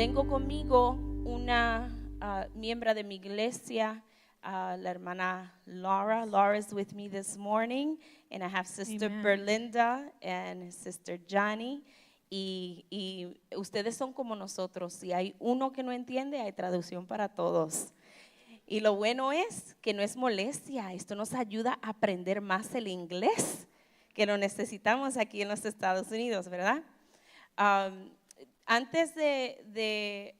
tengo conmigo una miembro de mi iglesia, la hermana Laura. Laura is with me this morning, and I have Sister Amen. Berlinda and Sister Johnny. Y ustedes son como nosotros. Si hay uno que no entiende, hay traducción para todos. Y lo bueno es que no es molestia. Esto nos ayuda a aprender más el inglés, que lo necesitamos aquí en los Estados Unidos, ¿verdad? Antes de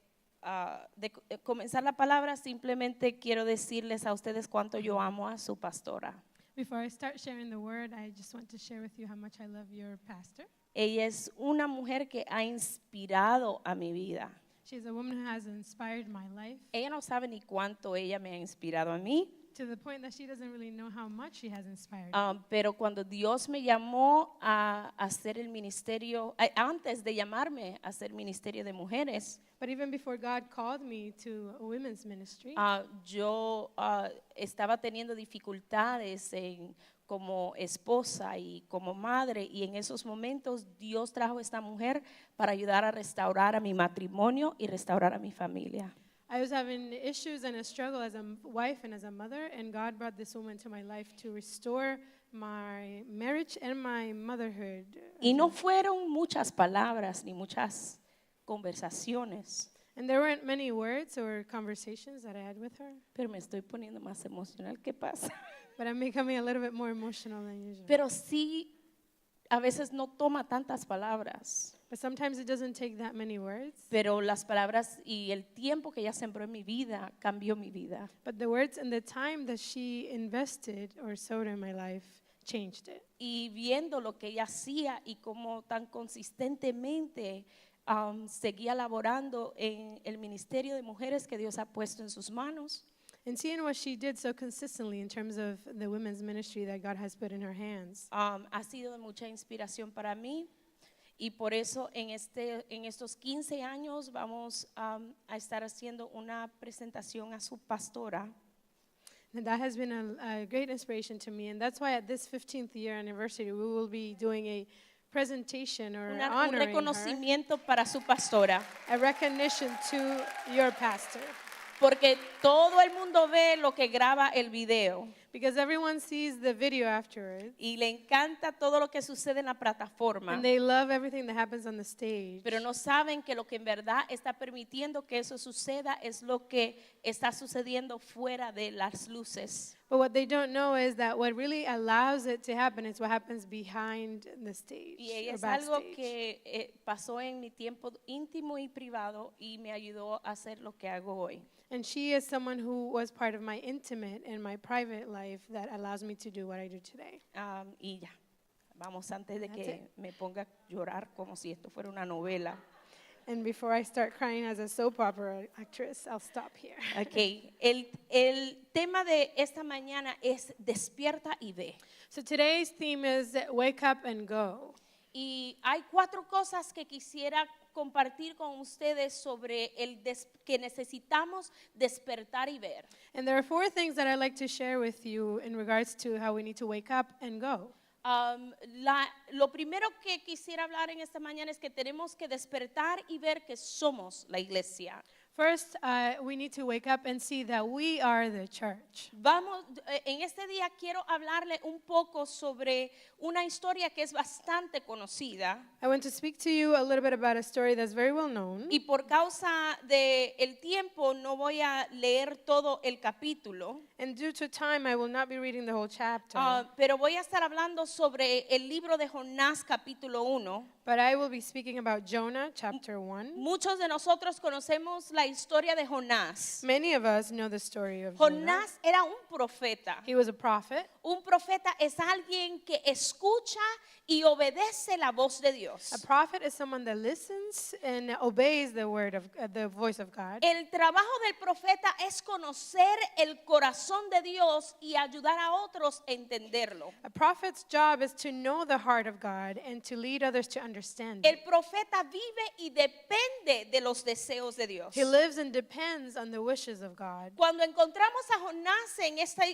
comenzar la palabra, simplemente quiero decirles a ustedes cuánto yo amo a su pastora. Before I start sharing the word, I just want to share with you how much I love your pastor. Ella es una mujer que ha inspirado a mi vida. She's a woman who has inspired my life Ella no sabe ni cuánto ella me ha inspirado a mí, to the point that she doesn't really know how much she has inspired me. pero cuando Dios me llamó a hacer el ministerio, antes de llamarme a hacer ministerio de mujeres, But even before God called me to a women's ministry, yo estaba teniendo dificultades como esposa y como madre, y en esos momentos Dios trajo a esta mujer para ayudar a restaurar a mi matrimonio y restaurar a mi familia. I was having issues and a struggle as a wife and as a mother, and God brought this woman to my life to restore my marriage and my motherhood. Y no fueron muchas palabras ni muchas conversaciones, And there weren't many words or conversations that I had with her, pero me estoy poniendo más emocional. ¿Qué pasa? but I'm becoming a little bit more emotional than usual. Pero sí, a veces no toma tantas palabras, But sometimes it doesn't take that many words. pero las palabras y el tiempo que ella sembró en mi vida cambió mi vida. But the words and the time that she invested or sowed in my life changed it. Y viendo lo que ella hacía y cómo tan consistentemente seguía laborando en el ministerio de mujeres que Dios ha puesto en sus manos, And seeing what she did so consistently in terms of the women's ministry that God has put in her hands, ha sido de mucha inspiración para mí. Y por eso en estos 15 años vamos a estar haciendo una presentación a su pastora. and that has been a great inspiration to me. And that's why at this 15th year anniversary, we will be doing a presentation or Un honoring her, reconocimiento para su pastora. a recognition to your pastor. Porque todo el mundo ve lo que graba el video Because everyone sees the video afterwards, y le encanta todo lo que sucede en la plataforma, and they love everything that happens on the stage. pero no saben que lo que en verdad está permitiendo que eso suceda es lo que está sucediendo fuera de las luces. But what they don't know is that what really allows it to happen is what happens behind the stage Y ella or es algo backstage. que pasó en mi tiempo íntimo y privado y me ayudó a hacer lo que hago hoy. And she is someone who was part of my intimate and my private life that allows me to do what I do today. Y ya, vamos antes de That's que me ponga a llorar como si esto fuera una novela. And before I start crying as a soap opera actress, I'll stop here. Okay, el tema de esta mañana es despierta y ve. So today's theme is wake up and go. Y hay 4 cosas que quisiera compartir con ustedes sobre que necesitamos despertar y ver. And there are 4 things that I'd like to share with you in regards to how we need to wake up and go. Lo primero que quisiera hablar en esta mañana es que tenemos que despertar y ver que somos la iglesia. First, we need to wake up and see that we are the church. Vamos, en este día quiero hablarle un poco sobre una historia que es bastante conocida. I want to speak to you a little bit about a story that's very well known. Y por causa del tiempo no voy a leer todo el capítulo, And due to time, I will not be reading the whole chapter. pero voy a estar hablando sobre el libro de Jonás capítulo 1. But I will be speaking about Jonah, chapter 1. Muchos de nosotros conocemos la historia de Jonás. Many of us know the story of Jonah. Jonás era un profeta. He was a prophet. Un profeta es alguien que escucha y obedece la voz de Dios. A prophet is someone that listens and obeys the word of the voice of God. El trabajo del profeta es conocer el corazón de Dios y ayudar a otros a entenderlo. A prophet's job is to know the heart of God and to lead others to understand it. El profeta vive y depende de los deseos de Dios. He lives and depends on the wishes of God. Cuando encontramos a Jonás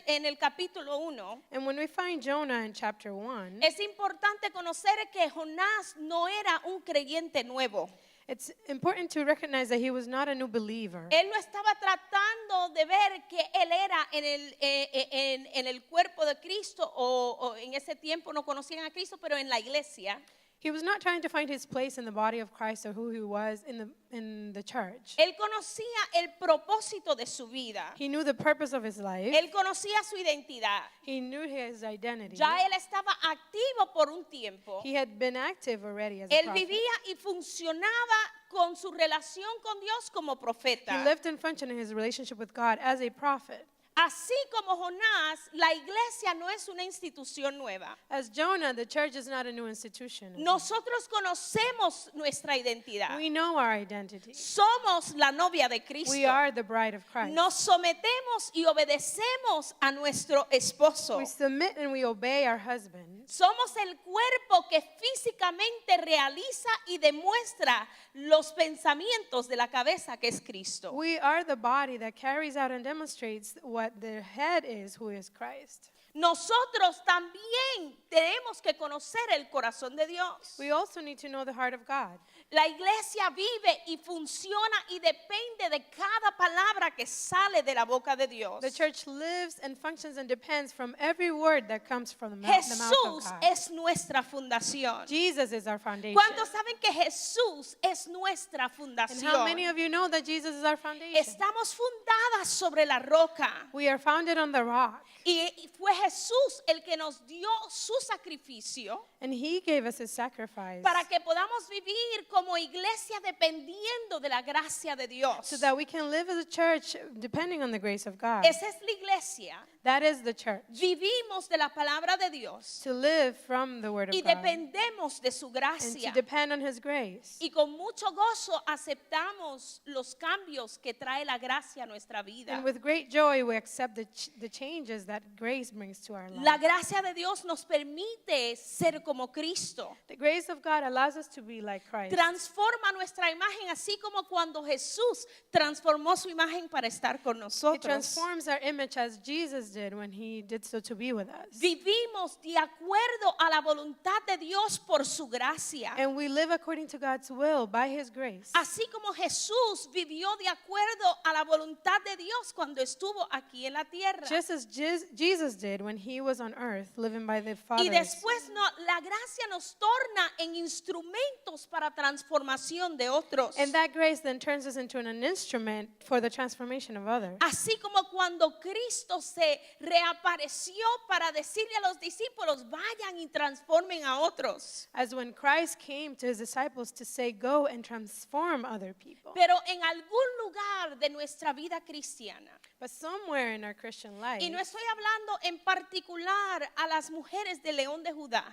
en el capítulo 1, And when we find Jonah in chapter 1, es importante conocer que Jonás no era un creyente nuevo. It's important to recognize that he was not a new believer. Él no estaba tratando de ver que él era en el cuerpo de Cristo o en ese tiempo no conocían a Cristo, pero en la iglesia. He was not trying to find his place in the body of Christ or who he was in the church. Él conocía el propósito de su vida. He knew the purpose of his life. Él conocía su identidad. He knew his identity. Ya él estaba activo por un tiempo. He had been active already as a Él prophet. vivía y funcionaba con su relación con Dios como He profeta. lived and functioned in his relationship with God as a prophet. Así como Jonás, la iglesia no es una institución nueva. As Jonah, the church is not a new institution. Nosotros conocemos nuestra identidad. We know our identity. Somos la novia de Cristo. We are the bride of Christ. Nos sometemos y obedecemos a nuestro esposo. We submit and we obey our husbands. Somos el cuerpo que físicamente realiza y demuestra los pensamientos de la cabeza que es Cristo. We are the body that carries out and demonstrates what the head is, who is Christ. Nosotros también tenemos que conocer el corazón de Dios. We also need to know the heart of God. La iglesia vive y funciona y depende de cada palabra que sale de la boca de Dios. The church lives and functions and depends from every word that comes from the mouth of Jesús God. es nuestra fundación. Jesus is our foundation. ¿Cuántos saben que Jesús es nuestra And how many fundación? of you know that Jesus is our foundation? Estamos fundadas sobre la roca. We are founded on the rock. Y fue Jesús el que nos dio su sacrificio And he gave us his sacrifice para que podamos vivir como iglesia dependiendo de la gracia de Dios. so that we can live as a church depending on the grace of God. Esa es la iglesia. That is the church. Vivimos de la palabra de Dios To live from the word y of God dependemos de su and to gracia. depend on his grace. Y con mucho gozo aceptamos los cambios que trae la gracia a nuestra vida. And with great joy we accept the changes that grace brings to our La life. gracia de Dios nos permite ser como Cristo. The grace of God allows us to be like Christ. Transforma nuestra imagen así como cuando Jesús transformó su imagen para estar con It nosotros. transforms our image as Jesus did when he did so to be with us. Vivimos de acuerdo a la voluntad de Dios por su gracia. And we live according to God's will by his grace. Así como Jesús vivió de acuerdo a la voluntad de Dios cuando estuvo aquí en la tierra. Just as Jesus did when he was on earth, living by the Y Father's. después la gracia nos torna en instrumentos para transformación de otros. And that grace then turns us into an instrument for the transformation of others. Así como cuando Cristo se reapareció para decirle a los discípulos, vayan y transformen a otros. As when Christ came to his disciples to say, go and transform other people. Pero en algún lugar de nuestra vida cristiana, But somewhere in our Christian life, y no estoy hablando en particular a las mujeres de León de Judá,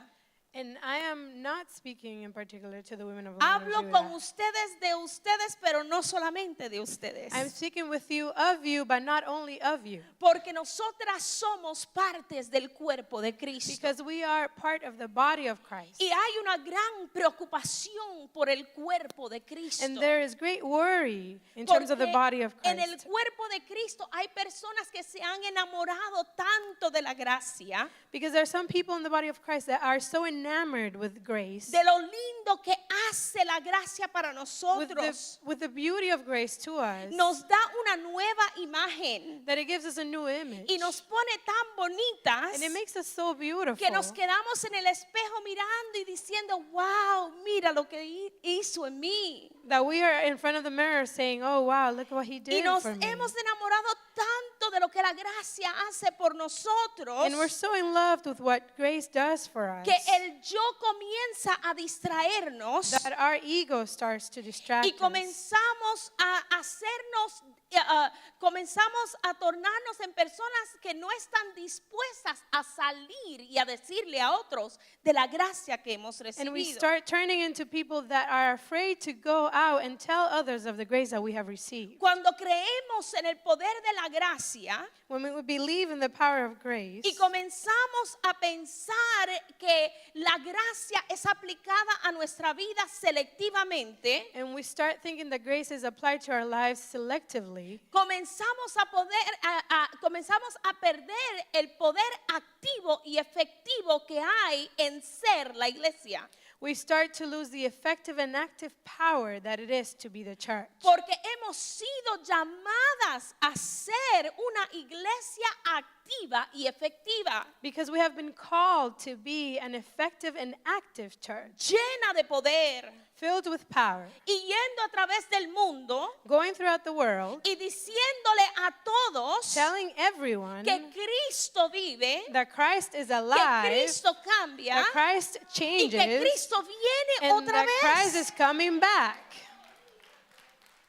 and I am not speaking in particular to the women of Lebanon, hablo con ustedes de ustedes, pero no solamente de ustedes. I'm speaking with you of you, but not only of you. Porque nosotras somos partes del cuerpo de Cristo. Because we are part of the body of Christ. Y hay una gran preocupación por el cuerpo de Cristo. And there is great worry in terms of the Porque body of en el Christ. cuerpo de Cristo hay personas que se han enamorado tanto de la gracia, Because there are some people in the body of Christ that are so enamored with grace, de lo lindo que hace la gracia para nosotros. with the beauty of grace to us, Nos da una nueva imagen that it gives us a new image. y nos pone tan bonitas And it makes us so beautiful que nos quedamos en el espejo mirando y diciendo, wow, mira lo que hizo en mí. that we are in front of the mirror saying, oh wow, look what he Y did nos for me. hemos enamorado tanto de lo que la gracia hace por nosotros And we're so in love with what grace does for us que el yo comienza a distraernos that our ego starts to distract y us. comenzamos a hacernos, comenzamos a tornarnos en personas que no están dispuestas a salir y a decirle a otros de la gracia que hemos And we recibido. start turning into people that are afraid to go out and tell others of the grace that we have received. Cuando creemos en el poder de la gracia When we believe in the power of grace y comenzamos a pensar que la gracia es aplicada a nuestra vida selectivamente, and we start thinking that grace is applied to our lives selectively, comenzamos comenzamos a perder el poder activo y efectivo que hay en ser la iglesia. we start to lose the effective and active power that it is to be the church. Porque hemos sido llamadas a ser una iglesia activa y efectiva, Because we have been called to be an effective and active church, llena de poder, filled with power, y yendo a través del mundo going throughout the world, y diciéndole a todos telling everyone que Cristo vive, that Christ is que alive, Cristo cambia that Christ y changes, que Cristo viene and otra that Christ vez. is coming back.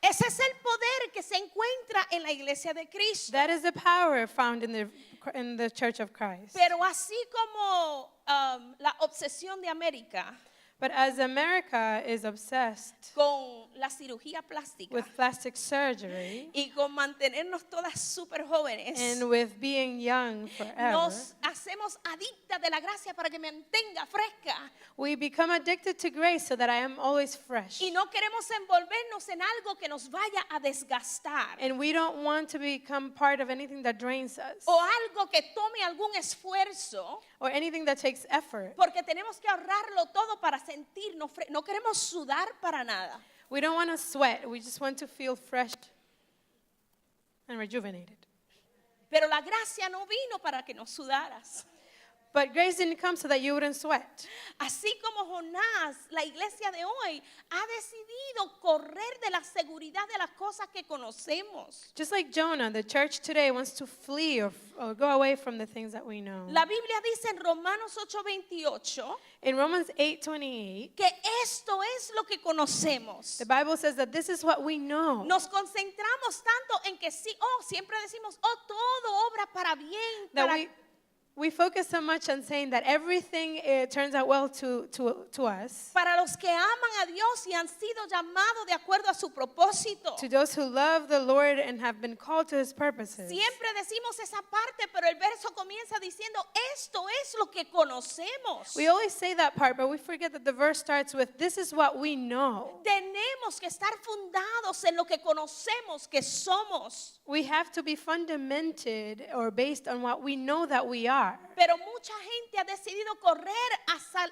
Ese es el poder que se encuentra en la iglesia de Cristo. That is the power found in the Church of Christ. Pero así como la obsesión de América But as America is obsessed con la cirugía plástica with plastic surgery y con mantenernos todas súper jóvenes, and with being young forever, nos hacemos adictas de la gracia para que me mantenga fresca we become addicted to grace so that I am always fresh. y no queremos envolvernos en algo que nos vaya a desgastar And we don't want to become part of anything that drains us o algo que tome algún esfuerzo, or anything that takes effort. porque tenemos que ahorrarlo todo para sentirnos frescos. No queremos sudar para nada. We don't want to sweat. We just want to feel fresh and rejuvenated. Pero la gracia no vino para que nos sudaras. But grace didn't come so that you wouldn't sweat. Así como Jonás, la iglesia de hoy ha decidido correr de la seguridad de las cosas que conocemos. Just like Jonah, the church today wants to flee or go away from the things that we know. La Biblia dice en Romanos 8:28 In Romans 8:28, que esto es lo que conocemos. the Bible says that this is what we know. Nos concentramos tanto en que sí, siempre decimos, todo obra para bien, That para we focus so much on saying that everything turns out well to us, para los que aman a Dios y han sido llamados de acuerdo a su propósito. to those who love the Lord and have been called to his purposes. Siempre decimos esa parte, pero el verso comienza diciendo, esto es lo que conocemos. We always say that part, but we forget that the verse starts with, this is what we know. Tenemos que estar fundados en lo que conocemos que somos. We have to be fundamented or based on what we know that we are. Pero mucha gente ha decidido correr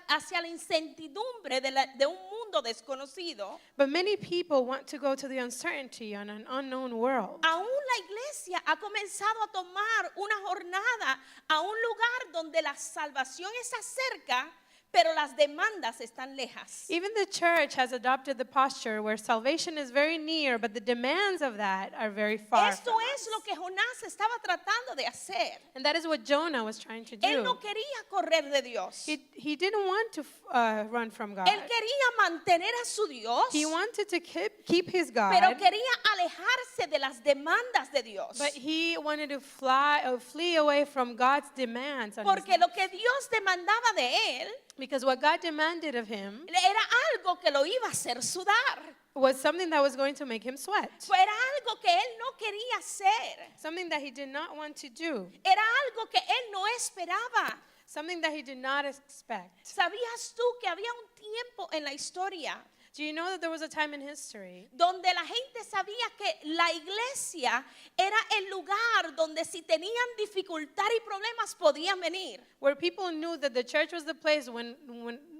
hacia la incertidumbre de un mundo desconocido. But many people want to go to the uncertainty on an unknown world. Aún la iglesia ha comenzado a tomar una jornada a un lugar donde la salvación está cerca, pero las demandas están lejas. Even the church has adopted the posture where salvation is very near, but the demands of that are very far. Esto from es us. lo que Jonás estaba tratando de hacer. And that is what Jonah was trying to Él do. no quería correr de Dios. He didn't want to run from God. Él quería mantener a su Dios, He wanted to keep his God, pero quería alejarse de las demandas de Dios. but he wanted to flee away from God's demands on his Porque life. lo que Dios demandaba de él Because what God demanded of him era algo que lo iba a hacer sudar. was something that was going to make him sweat, Era algo que él no quería hacer. something that he did not want to do, Era algo que él no esperaba. something that he did not expect. ¿Sabías tú que había un tiempo en la historia Do you know that there was a time in history donde la gente sabía que la iglesia era el lugar donde si tenían dificultad y problemas podían venir? where people knew that the church was the place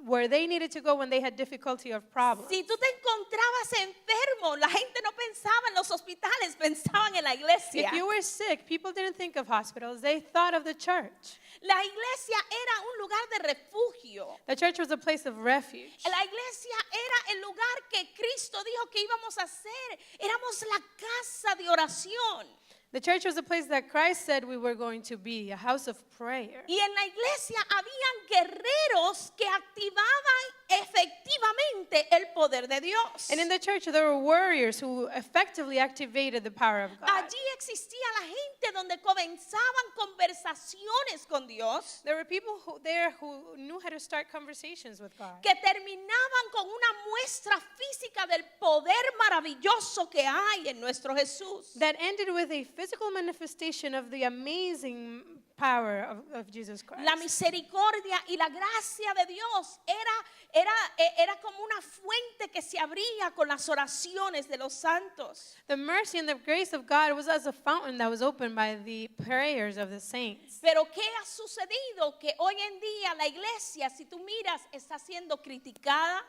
where they needed to go when they had difficulty or problems? Si tú te encontrabas enfermo, la gente no pensaba en los hospitales, pensaban en la iglesia. If you were sick, people didn't think of hospitals, they thought of the church. La iglesia era un lugar de refugio. The church was a place of refuge. La iglesia era el lugar que Cristo dijo que íbamos a hacer. Éramos la casa de oración. The church was a place that Christ said we were going to be, a house of prayer. Y en la iglesia habían guerreros que activaban efectivamente el poder de Dios. And in the church, there were warriors who effectively activated the power of God. Allí existía la gente donde comenzaban conversaciones con Dios There were people there who knew how to start conversations with God, que terminaban con una muestra física del poder maravilloso que hay en nuestro Jesús. that ended with a physical manifestation of the amazing power of Jesus Christ. La misericordia y la gracia de Dios era como una fuente que se abría con las oraciones de los santos. The mercy and the grace of God was as a fountain that was opened by the prayers of the saints. Pero ¿qué ha sucedido? Que hoy en día la iglesia, si tú miras, está siendo criticada,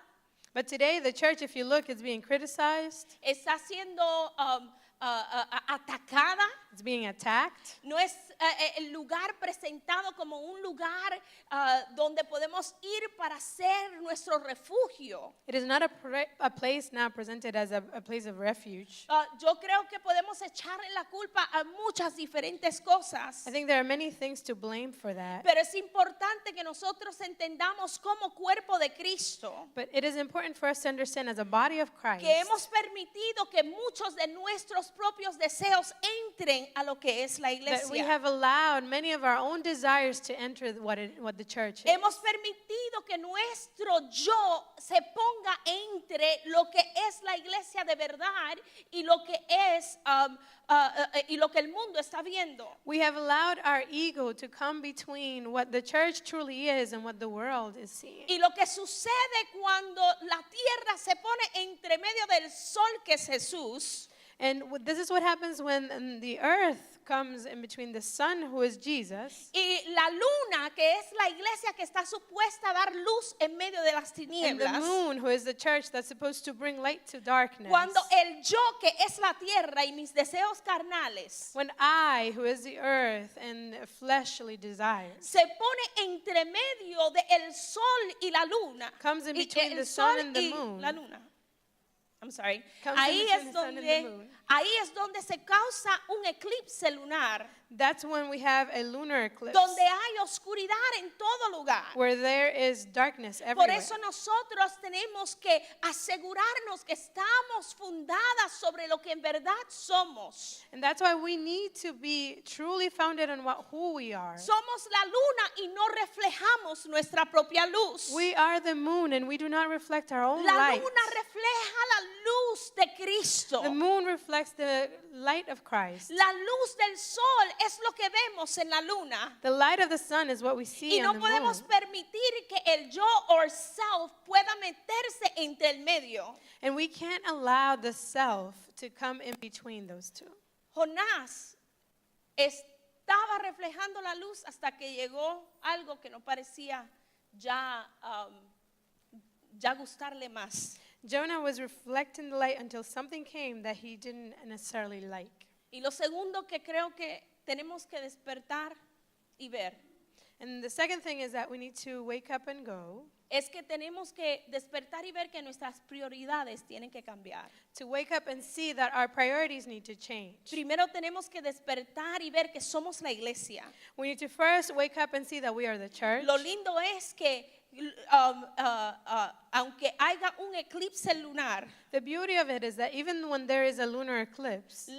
But today, the church, if you look, it's being criticized, está siendo atacada. it's being attacked. No es el lugar presentado como un lugar donde podemos ir para ser nuestro refugio. It is not a place now presented as a place of refuge. Yo creo que podemos echarle la culpa a muchas diferentes cosas. I think there are many things to blame for that. Pero es importante que nosotros entendamos como cuerpo de Cristo But it is important for us to understand as a body of Christ que hemos permitido que muchos de nuestros propios deseos entren a lo que es la that we iglesia. have allowed many of our own desires to enter what the church is. Hemos permitido que nuestro yo se ponga entre lo que es la iglesia de verdad y lo que es y lo que el mundo está viendo. We have allowed our ego to come between what the church truly is and what the world is seeing. Y lo que sucede cuando la tierra se pone entre medio del sol que es Jesús, And this is what happens when the earth comes in between the sun, who is Jesus, y la luna, que es la iglesia que está supuesta a dar luz en medio de las and the tinieblas. moon, who is the church that's supposed to bring light to darkness. Cuando el yo, que es la tierra, y mis deseos carnales When I, who is the earth and fleshly desires, se pone entre medio de el sol y la luna, comes in y between el the sol sun and the y moon. la luna. I'm sorry. Comes in Ahí between es the sun and the donde moon. ahí es donde se causa un eclipse lunar, That's when we have a lunar eclipse, donde hay oscuridad en todo lugar. where there is darkness Por everywhere. eso nosotros tenemos que asegurarnos que estamos fundadas sobre lo que en verdad somos. And that's why we need to be truly founded on who we are. Somos la luna y no reflejamos nuestra propia luz. We are the moon and we do not reflect our own La light. luna refleja la luz de Cristo. The moon reflects the light of Christ. La luz del sol es lo que vemos en la luna. The light of the sun is what we see Y no on the moon. podemos permitir que el yo or self pueda meterse entre el medio. And we can't allow the self to come in between those two. Jonás estaba reflejando la luz hasta que llegó algo que no parecía ya gustarle más. Jonah was reflecting the light until something came that he didn't necessarily like. Y lo segundo que creo que tenemos que despertar y ver And the second thing is that we need to wake up and go. es que tenemos que despertar y ver que nuestras prioridades tienen que cambiar. To wake up and see that our priorities need to change. Primero tenemos que despertar y ver que somos la iglesia. We need to first wake up and see that we are the church. Lo lindo es que aunque haya un eclipse lunar, The beauty of it is that even when there is a lunar eclipse,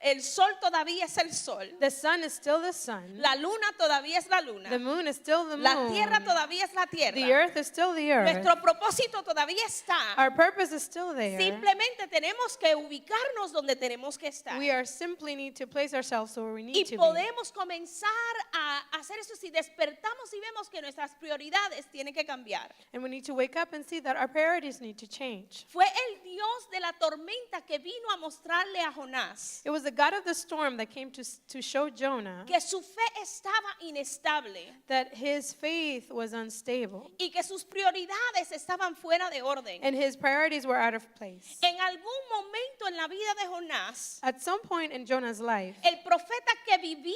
el sol todavía es el sol, the sun is still the sun, la luna todavía es la luna, the moon is still the la moon, tierra todavía es la the tierra, earth is still the earth, nuestro propósito todavía está. our purpose is still there. Simplemente tenemos que ubicarnos donde tenemos que estar. We are simply need to place ourselves where we need Y to be. podemos comenzar a hacer eso si despertamos y vemos que nuestras prioridades tienen que cambiar. And we need to wake up and see that our priorities need to change. Fue el Dios de la tormenta que vino a mostrarle a Jonás It was the God of the storm that came to show Jonah que su fe estaba inestable that his faith was unstable y que sus prioridades estaban fuera de orden. and his priorities were out of place. En algún momento en la vida de Jonás, At some point in Jonah's life, el profeta que vivía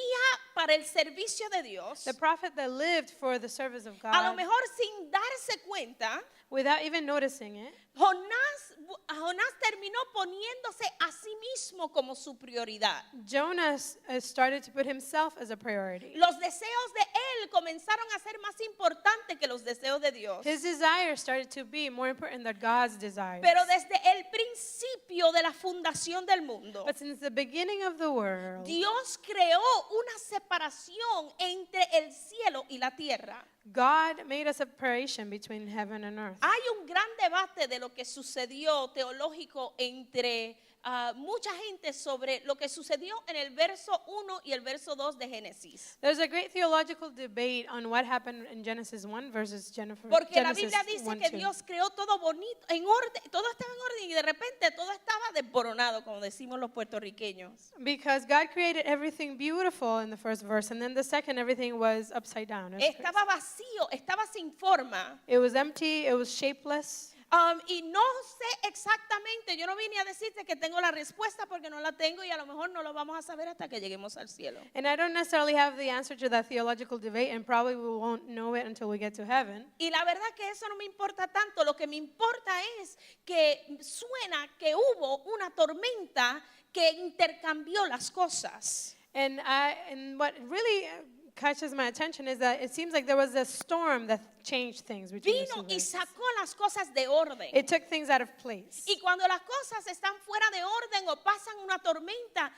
para el servicio de Dios, the prophet that lived for the service of a lo God, mejor sin darse cuenta, without even noticing it, Jonás terminó poniéndose a sí mismo como su prioridad. Jonah started to put himself as a priority. Los deseos de él comenzaron a ser más importantes que los deseos de Dios. His desires started to be more important than God's desires. Pero desde el principio de la fundación del mundo, But since the beginning of the world, Dios creó una separación entre el cielo y la tierra. God made a separation between heaven and earth. Hay un gran debate de lo que sucedió teológico entre mucha gente sobre lo que sucedió en el verso 1 y el verso 2 de Génesis. There's a great theological debate on what happened in Genesis 1 versus Porque la Genesis Biblia dice 1, que 2. Dios creó todo bonito, en orden, todo estaba en orden y de repente todo estaba desboronado, como decimos los puertorriqueños. Because God created everything beautiful in the first verse, and then the second, everything was upside down. It was crazy. Estaba vacío, estaba sin forma. It was empty, it was shapeless. Y no sé exactamente, yo no vine a decirte que tengo la respuesta porque no la tengo y a lo mejor no lo vamos a saber hasta que lleguemos al cielo. And I don't necessarily have the answer to that theological debate, and probably we won't know it until we get to heaven. Y la verdad que eso no me importa tanto, lo que me importa es que suena que hubo una tormenta que intercambió las cosas. And what really catches my attention is that it seems like there was a storm that changed things between the two Vino y verses. sacó las cosas de orden. It took things out of place. Y cuando las cosas están fuera de orden o pasan una tormenta,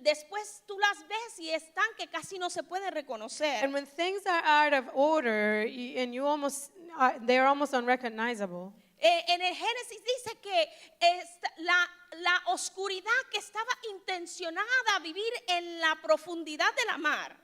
después tú las ves y están que casi no se puede reconocer. And when things are out of order, and you almost, they're almost unrecognizable. En el Génesis dice que la oscuridad que estaba intencionada a vivir en la profundidad de la mar.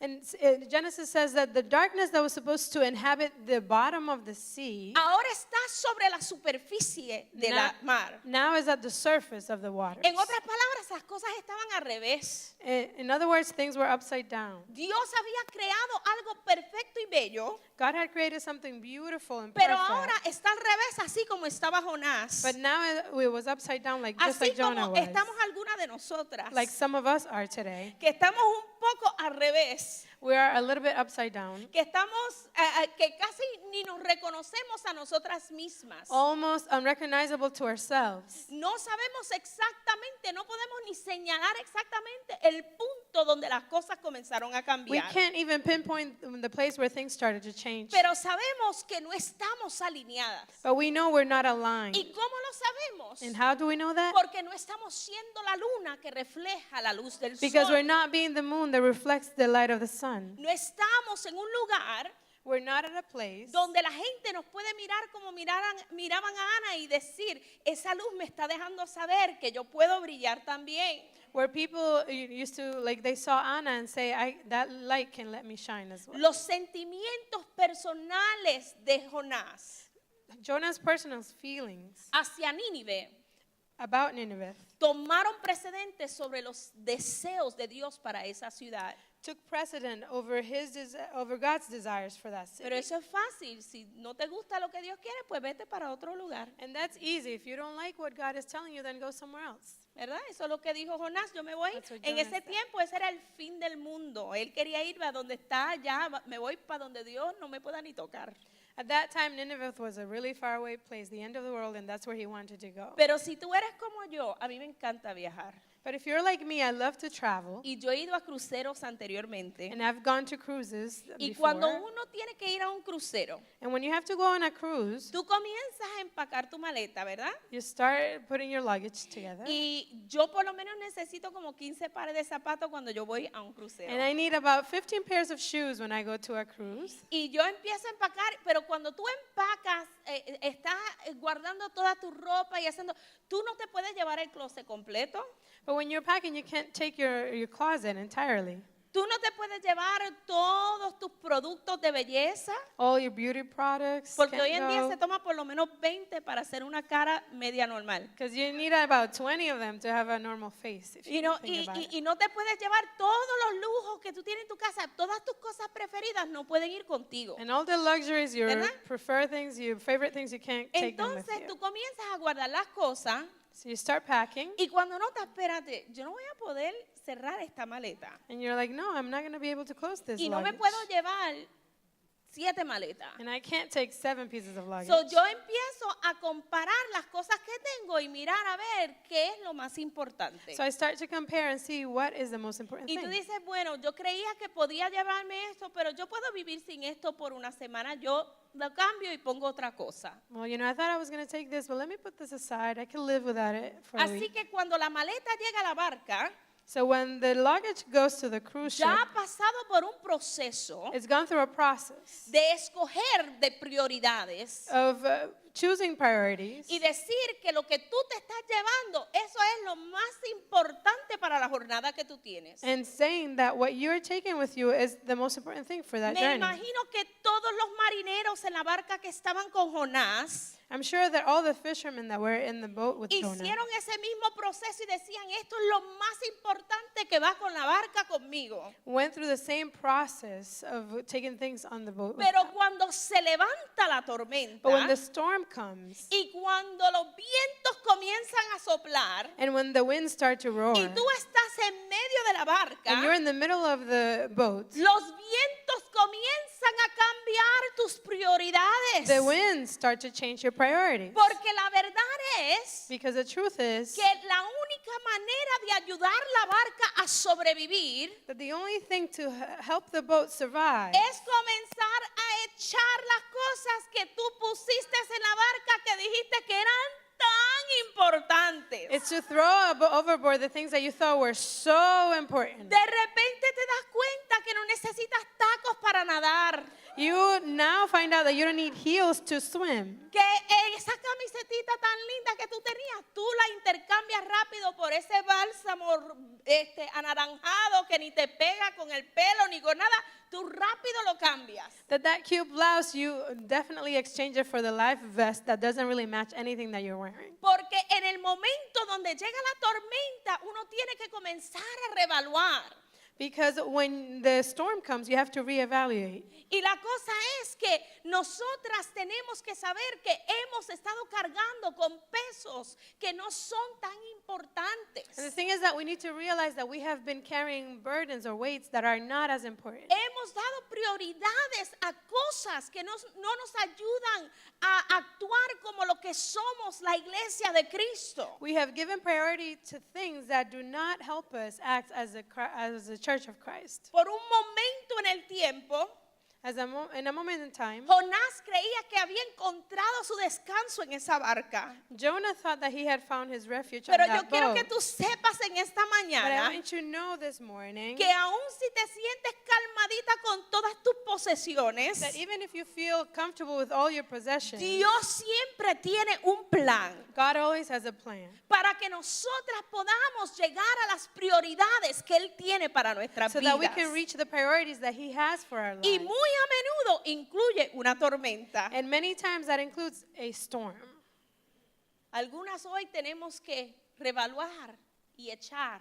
And Genesis says that the darkness that was supposed to inhabit the bottom of the sea Ahora está sobre la superficie de la mar. now is at the surface of the waters. En otras palabras, las cosas estaban al revés. In other words, things were upside down. Dios había creado algo perfecto y bello, God had created something beautiful and pero perfect. ahora está al revés, así como estaba Jonás. But now it was upside down, just Así like Jonah como was. estamos algunas de nosotras, Like some of us are today. que estamos un poco al revés, We are a little bit upside down. que estamos, que casi ni nos reconocemos a nosotras mismas. Almost unrecognizable to ourselves. No sabemos exactamente, no podemos ni señalar exactamente el punto donde las cosas comenzaron a We cambiar. can't even pinpoint the place where things started to change. Pero sabemos que no estamos alineadas. But we know we're not aligned. ¿Y cómo lo sabemos? And how do we know that? Porque no estamos siendo la luna que refleja la luz del Because we're sol. not being the moon that reflects the light of the sun. No estamos en un lugar We're not at a place donde la gente nos puede mirar como miraban a Ana y decir, esa luz me está dejando saber que yo puedo brillar también. where people used to, like, they saw Anna and say, that light can let me shine as well. Los sentimientos personales de Jonás Jonah's personal feelings hacia Nínive about Nineveh tomaron precedente sobre los deseos de Dios para esa ciudad. took precedent over over God's desires for that city. Pero eso es fácil. Si no te gusta lo que Dios quiere, pues vete para otro lugar. And that's easy. If you don't like what God is telling you, then go somewhere else. ¿Verdad? Eso es lo que dijo Jonás. Yo me voy. That's what En Jonah ese said. tiempo ese era el fin del mundo. Él quería ir a donde está, ya me voy para donde Dios no me pueda ni tocar. At that time, Nineveh was a really far away place, the end of the world, and that's where he wanted to go. Pero si tú eres como yo, a mí me encanta viajar. But if you're like me, I love to travel, Y yo he ido a cruceros anteriormente. and I've gone to cruises Y before. cuando uno tiene que ir a un crucero, And when you have to go on a cruise, tú comienzas a empacar tu maleta, ¿verdad? you start putting your luggage together. Y yo por lo menos necesito como 15 pares de zapatos cuando yo voy a un crucero. And I need about 15 pairs of shoes when I go to a cruise. Y yo empiezo a empacar, pero cuando tú empacas, estás guardando toda tu ropa y haciendo, tú no te puedes llevar el closet completo. But when you're packing, you can't take your closet entirely. Tú no te puedes llevar todos tus productos de belleza, All your beauty products porque hoy en día can't se go. toma por lo menos 20 para hacer una cara media normal. Because you need about 20 of them to have a normal face. If you think about it. Y no te puedes llevar todos los lujos que tú tienes en tu casa, todas tus cosas preferidas no pueden ir contigo. And all the luxuries, your ¿Verdad? preferred things, your favorite things, you can't take them with Entonces you. tú comienzas a guardar las cosas So you start packing, y cuando notas, espérate, yo no voy a poder cerrar esta maleta and you're like, no, I'm not going to be able to close this y no me luggage. puedo llevar 7 maletas. And I can't take 7 pieces of luggage. So, yo empiezo a comparar las cosas que tengo y mirar a ver qué es lo más importante. So I start to compare and see what is the most important Y tú thing. dices, bueno, yo creía que podía llevarme esto, pero yo puedo vivir sin esto por una semana. Yo lo cambio y pongo otra cosa. Well, I thought I was going to take this, but let me put this aside. I can live without it for a Así week. que cuando la maleta llega a la barca, So when the luggage goes to the cruise ship, ya ha pasado por un proceso it's gone through a process de escoger de prioridades of choosing priorities y decir que lo que tú te estás llevando, eso es lo más importante para la jornada que tú tienes. and saying that what you're taking with you is the most important thing for that Me journey. imagino que todos los marineros en la barca que estaban con Jonás I'm sure that all the fishermen that were in the boat with Jonah hicieron ese mismo proceso y decían, esto es lo más importante que va con la barca conmigo. went through the same process of taking things on the boat with Pero them. cuando se levanta la tormenta But when the storm comes y cuando los vientos comienzan a soplar and when the winds start to roar y tú estás en medio de la and you're barca, in the middle of the boat, los vientos comienzan a cambiar tus prioridades. the winds start to change your priorities. Porque la verdad es Because the truth is que la única manera de ayudar la barca a sobrevivir that the only thing to help the boat survive es comenzar a echar las cosas que tú pusiste en la barca que dijiste que eran tan importantes. is to throw overboard the things that you thought were so important. De repente te das cuenta que no necesitas tacos para nadar, You now find out that you don't need heels to swim. que esa camisetita tan linda que tú tenías, tú la intercambias rápido por ese bálsamo anaranjado que ni te pega con el pelo ni con nada, tú rápido lo cambias. That cute blouse, you definitely exchange it for the life vest that doesn't really match anything that you're wearing. Porque en el momento donde llega la tormenta, uno tiene que comenzar a reevaluar. Because when the storm comes, you have to reevaluate. Y la cosa es que nosotras tenemos que saber que hemos estado cargando con pesos que no son tan importantes. And the thing is that we need to realize that we have been carrying burdens or weights that are not as important. Hemos dado prioridades a cosas que no nos ayudan a actuar como lo que somos, la iglesia de Cristo. We have given priority to things that do not help us act as a church of Christ. Por un momento en el tiempo, In a moment in time, Jonás creía que había encontrado su descanso en esa barca. Jonah thought that he had found his refuge Pero on yo that quiero boat. que tú sepas en esta But I mañana want you to know this morning que aun si te sientes calmadita con todas tus posesiones, that even if you feel comfortable with all your possessions, Dios siempre tiene un plan God always has a plan para que nosotras podamos llegar a las prioridades que Él tiene para nuestras so that we vidas. can reach the priorities that He has for our Y lives. muy a menudo incluye una tormenta. And many times that includes a storm. Algunas hoy tenemos que revaluar y echar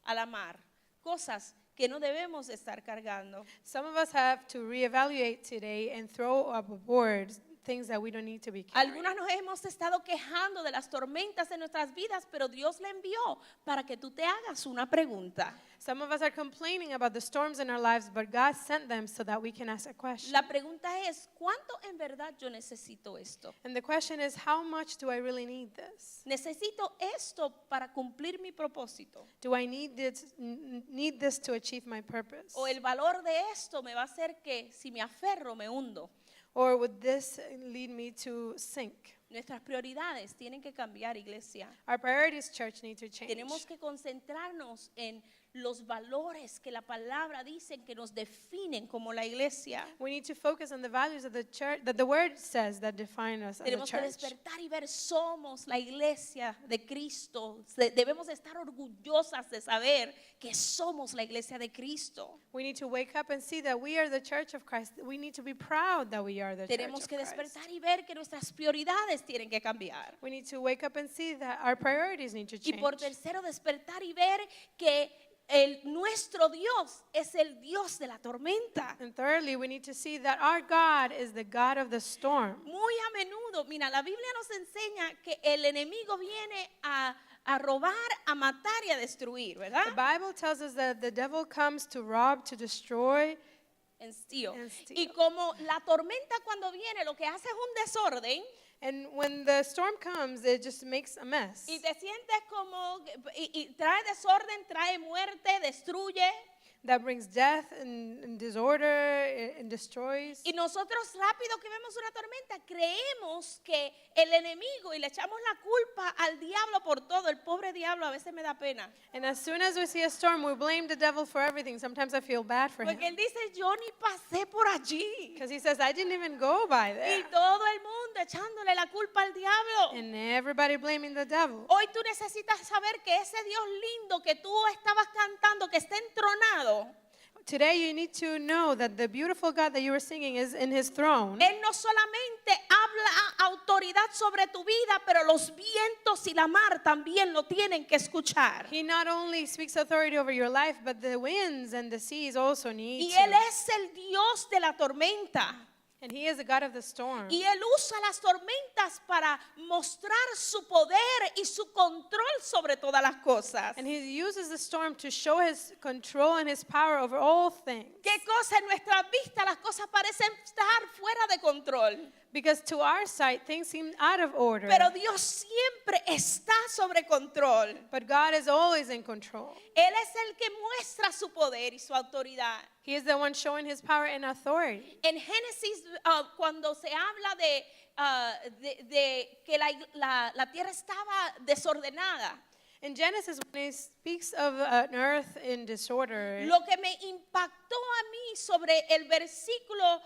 a la mar cosas que no debemos estar cargando. Some of us have to reevaluate today and throw overboard things that we don't need to be carrying. Algunas nos hemos estado quejando de las tormentas en nuestras vidas, pero Dios la envió para que tú te hagas una pregunta. Some of us are complaining about the storms in our lives, but God sent them so that we can ask a question. La pregunta es, ¿cuánto en verdad yo necesito esto? And the question is, how much do I really need this? ¿Necesito esto para cumplir mi propósito? Do I need this to achieve my purpose? ¿O el valor de esto me va a hacer que si me aferro me hundo? Or would this lead me to sink? Nuestras prioridades tienen que cambiar, iglesia. Our priorities, church, need to change. Tenemos que concentrarnos en los valores que la palabra dice que nos definen como la iglesia. We need to focus on the values of the church that the word says that define us as a Tenemos que church. despertar y ver, somos la iglesia de Cristo. Debemos estar orgullosas de saber que somos la iglesia de Cristo. We need to wake up and see that we are the church of Christ. We need to be proud that we are the Tenemos church que of Christ. despertar y ver que nuestras prioridades tienen que cambiar. We need to wake up and see that our priorities need to Y change. por tercero, despertar y ver que nuestro Dios es el Dios de la tormenta. And thirdly, we need to see that our God is the God of the storm. Muy a menudo, mira, la Biblia nos enseña que el enemigo viene a robar, a matar y a destruir, ¿verdad? The Bible tells us that the devil comes to rob, to destroy. En steal. And steal. Y como la tormenta cuando viene lo que hace es un desorden And when the storm comes, it just makes a mess. y te sientes como, y trae desorden, trae muerte, destruye. that brings death and disorder and destroys. Y nosotros rápido que vemos una tormenta creemos que el enemigo y le echamos la culpa al diablo por todo. El pobre diablo a veces me da pena. And as soon as we see a storm, we blame the devil for everything. Sometimes I feel bad for him. Porque él dice, yo ni pasé por allí. Because he says, I didn't even go by Y there. todo el mundo echándole la culpa al diablo. And everybody blaming the devil. Hoy tú necesitas saber que ese Dios lindo que tú estabas cantando, que está entronado, Today you need to know that the beautiful God that you were singing is in his throne. Él no solamente habla autoridad sobre tu vida, pero los vientos y la mar también lo tienen que escuchar. He not only speaks authority over your life, but the winds and the seas also need Y Él to. es el Dios de la tormenta. And he is the God of the storm. Y Él usa las tormentas para mostrar su poder y su control sobre todas las cosas. And he uses the storm to show his control and his power over all things. ¿Qué cosa en nuestra vista las cosas parecen estar fuera de control? Because to our sight, things seem out of order. Pero Dios siempre está sobre control. But God is always in control. Él es el que muestra su poder y su autoridad. He is the one showing his power and authority. En Génesis, cuando se habla de que la tierra estaba desordenada, In Genesis, when he speaks of an earth in disorder, lo que me impactó a mí sobre el versículo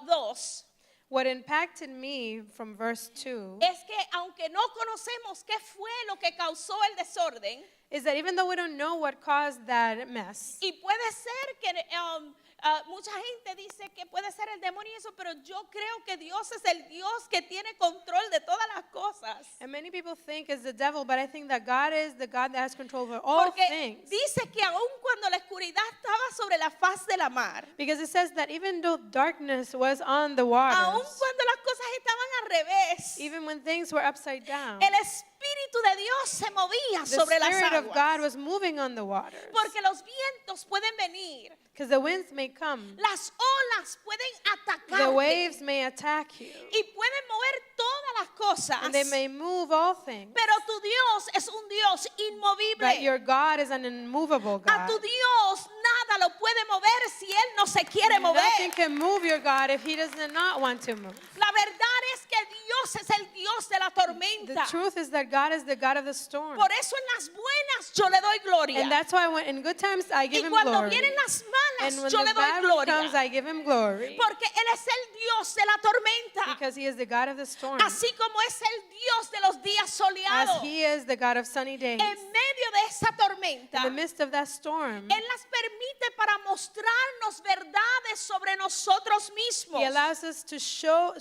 2 what impacted me from verse 2 es que aunque no conocemos qué fue lo que causó el desorden, is that even though we don't know what caused that mess, y puede ser que mucha gente dice que puede ser el demonio y eso, pero yo creo que Dios es el Dios que tiene control de todas las cosas. and many people think it's the devil, but I think that God is the God that has control over all Porque things. dice que aun cuando la oscuridad estaba sobre la faz de la mar, Because it says that even though darkness was on the aun waters, cuando las cosas estaban al revés, even when things were upside down, el Espíritu de Dios se movía the sobre las Spirit of God aguas. was moving on the waters. Porque los vientos pueden venir, Because the winds may come, las olas pueden the atacarte waves may attack you, y pueden mover todas las cosas. and they may move all things. Pero tu Dios es un Dios But inmovible. your God is an immovable A God. tu Dios nada lo puede mover si Él no se quiere Nothing mover. can move your God if he does not want to move. La verdad es que Dios es el Dios de la The tormenta. truth is that God is the God of the storm. Por eso en las buenas yo le doy gloria. And that's why when in good times I give Y him cuando glory. vienen las And malas when yo the le doy bad one comes, gloria. I give him glory. Porque Él es el Dios de la tormenta. Because he is the God of the storm. Así como es el Dios de los días As soleados. he is the God of sunny days. En medio de esa tormenta, In the midst of that storm, Él las permite para mostrarnos verdades sobre nosotros mismos. he allows us to show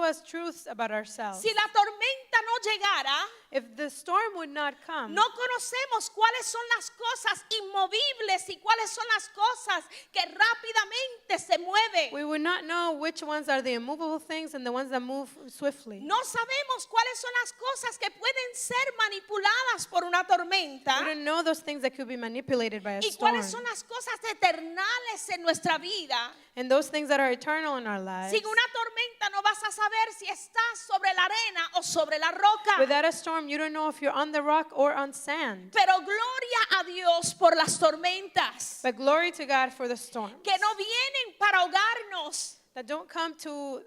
us truths about ourselves. Si la tormenta no llegara, If the storm would not come, no conocemos cuáles son las cosas inmovibles y cuáles son las cosas que rápidamente se mueven. we would not know which ones are the immovable things and the ones that move swiftly. No sabemos cuáles son las cosas que pueden ser manipuladas por una tormenta We don't know those things that could be manipulated by a y storm. cuáles son las cosas eternales en nuestra vida. And those things that are eternal in our lives. Sin una tormenta no vas a saber si estás sobre la arena o sobre la roca. Without a storm, you don't know if you're on the rock or on sand. Pero gloria a Dios por las tormentas But glory to God for the storm. que no vienen para ahogarnos, That don't come to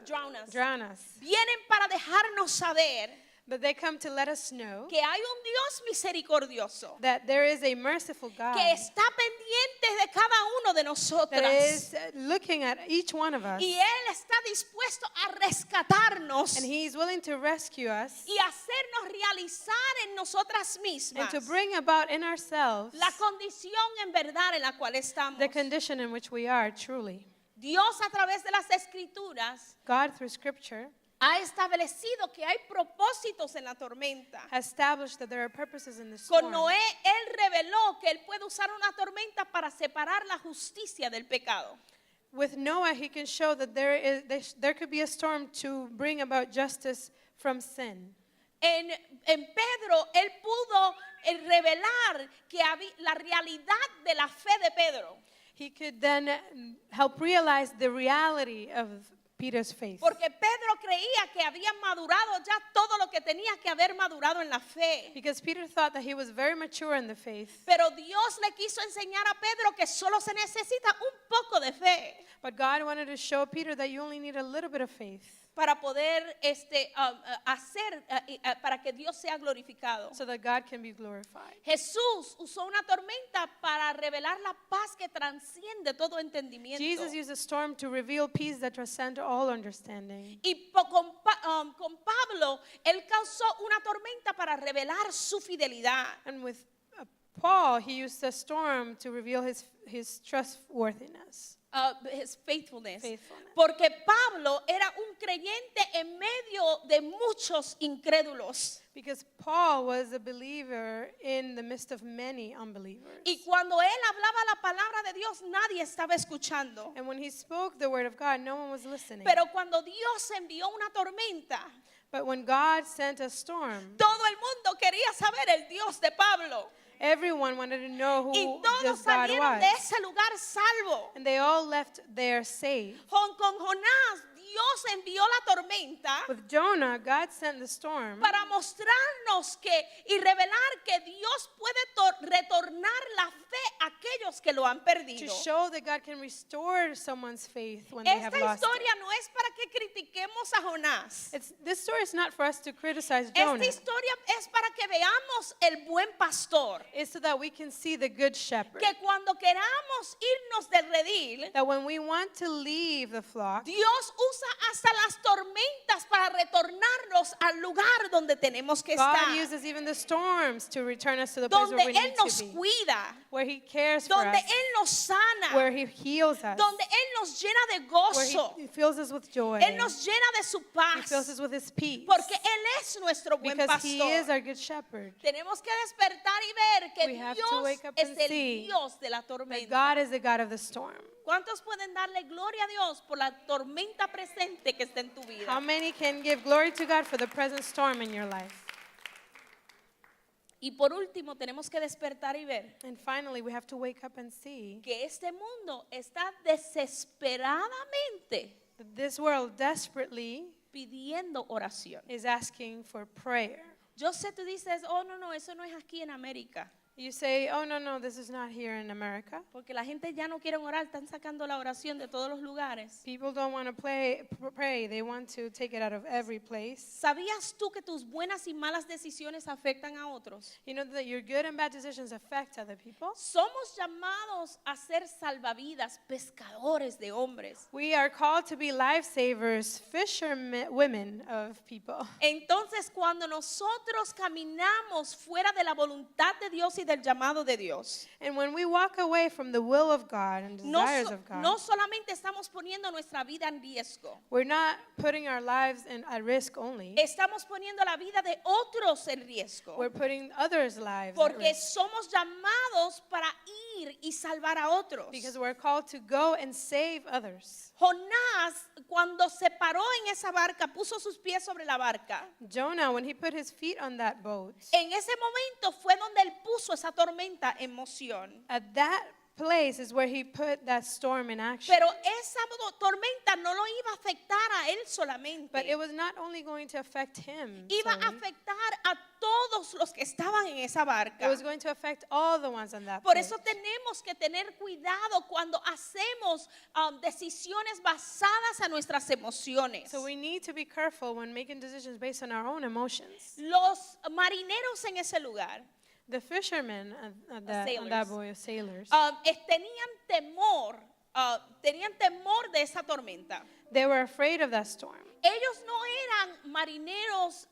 drown us. drown us. Vienen para dejarnos saber But they come to let us know que hay un Dios misericordioso that there is a merciful God que está pendiente de cada uno de that nosotras is looking at each one of us. y Él está dispuesto a rescatarnos And He is willing to rescue us y hacernos realizar en nosotras and mismas to bring about in ourselves la condición en verdad en la cual estamos. the condition in which we are truly. Dios a través de las escrituras God, through Scripture, ha establecido que hay propósitos en la tormenta. has established that there are purposes in the Con storm. Noé, Él reveló que Él puede usar una tormenta para separar la justicia del pecado. With Noah, he can show that there could be a storm to bring about justice from sin. En Pedro, Él pudo revelar que la realidad de la fe de Pedro. He could then help realize the reality of Peter's faith. Porque Pedro creía que había madurado ya todo lo que tenía que haber madurado en la fe. Because Peter thought that he was very mature in the faith. Pero Dios le quiso enseñar a Pedro que solo se necesita un poco de fe But God wanted to show Peter that you only need a little bit of faith para poder hacer, para que Dios sea glorificado. so that God can be glorified. Jesús usó una tormenta para revelar la paz que transciende todo entendimiento. Jesus used a storm to reveal peace that transcends all understanding. Y con Pablo, él causó una tormenta para revelar su fidelidad. And with Paul, he used a storm to reveal his trustworthiness. His faithfulness. Faithfulness. Porque Pablo era un creyente en medio de muchos incrédulos. Because Paul was a believer in the midst of many unbelievers. Y cuando él hablaba la palabra de Dios, nadie estaba escuchando. And when he spoke the word of God, no one was listening. Pero cuando Dios envió una tormenta, But when God sent a storm, todo el mundo quería saber el Dios de Pablo. everyone wanted to know Y who todos this God salieron de was. ese lugar salvo. And they all left there safe. Con Jonás, Dios envió la tormenta With Jonah, God sent the storm para mostrarnos y revelar que Dios puede retornar la fe a aquellos que lo han to perdido. show that God can restore someone's faith when they have Esta lost it. historia no es para que critiquemos a Jonás. This story is not for us to criticize Esta Jonah. historia es para que veamos el buen pastor. It's so that we can see the good shepherd. Que cuando queramos irnos del redil, That when we want to leave the flock, Dios usa hasta las tormentas para retornarnos al lugar donde tenemos que God estar. uses even the storms to return us to the place Donde where we Él need nos to be. cuida. Where He cares for Donde us. Él nos sana. Where He heals us. Donde Él nos llena de Where gozo. He fills us with joy. Él nos llena de su He paz. fills us with His peace. Porque Él es nuestro buen Because He is pastor. our good shepherd. Tenemos que despertar y ver que We have to Dios wake up es and el see Dios de la That tormenta. God is the God of the storm. ¿Cuántos pueden darle gloria a Dios por la tormenta presente que está en tu vida? How many can give glory to God for the present storm in your life? Y por último, tenemos que despertar y ver And finally, we have to wake up and see que este mundo está desesperadamente that this world desperately pidiendo oración. is asking for prayer. Yo sé, tú dices, oh, no, eso no es aquí en América. You say, oh, no, this is not here in America. Porque la gente ya no quiere orar, están sacando la oración de todos los lugares. People don't want to pray. They want to take it out of every place. ¿Sabías tú que tus buenas y malas decisiones afectan a otros? You know that your good and bad decisions affect other people. Somos llamados a ser salvavidas, pescadores de hombres. We are called to be lifesavers, women of people. Entonces, cuando nosotros caminamos fuera de la voluntad de Dios y del llamado de Dios, And when we walk away from the will of God and desires of God, no solamente estamos poniendo nuestra vida en riesgo, we're not putting our lives at risk only. estamos poniendo la vida de otros en riesgo. We're putting others' lives at Porque risk. somos llamados para ir y salvar a otros. Because we're called to go and save others. Jonás, cuando se paró en esa barca, puso sus pies sobre la barca. Jonah, when he put his feet on that boat, En ese momento fue donde él puso esa tormenta en moción. at that place is where he put that storm in action. Pero esa tormenta no lo iba a afectar a él solamente. But it was not only going to affect him, Iba a solely, afectar a todos los que estaban en esa it barca. was going to affect all the ones on that Por boat. eso tenemos que tener cuidado cuando hacemos decisiones basadas a nuestras emociones. So we need to be careful when making decisions based on our own emotions. Los marineros en ese lugar The fishermen on that sailors. boat, sailors, tenían temor de esa tormenta. they were afraid of that storm. Ellos no eran marineros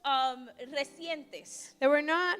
recientes. They were not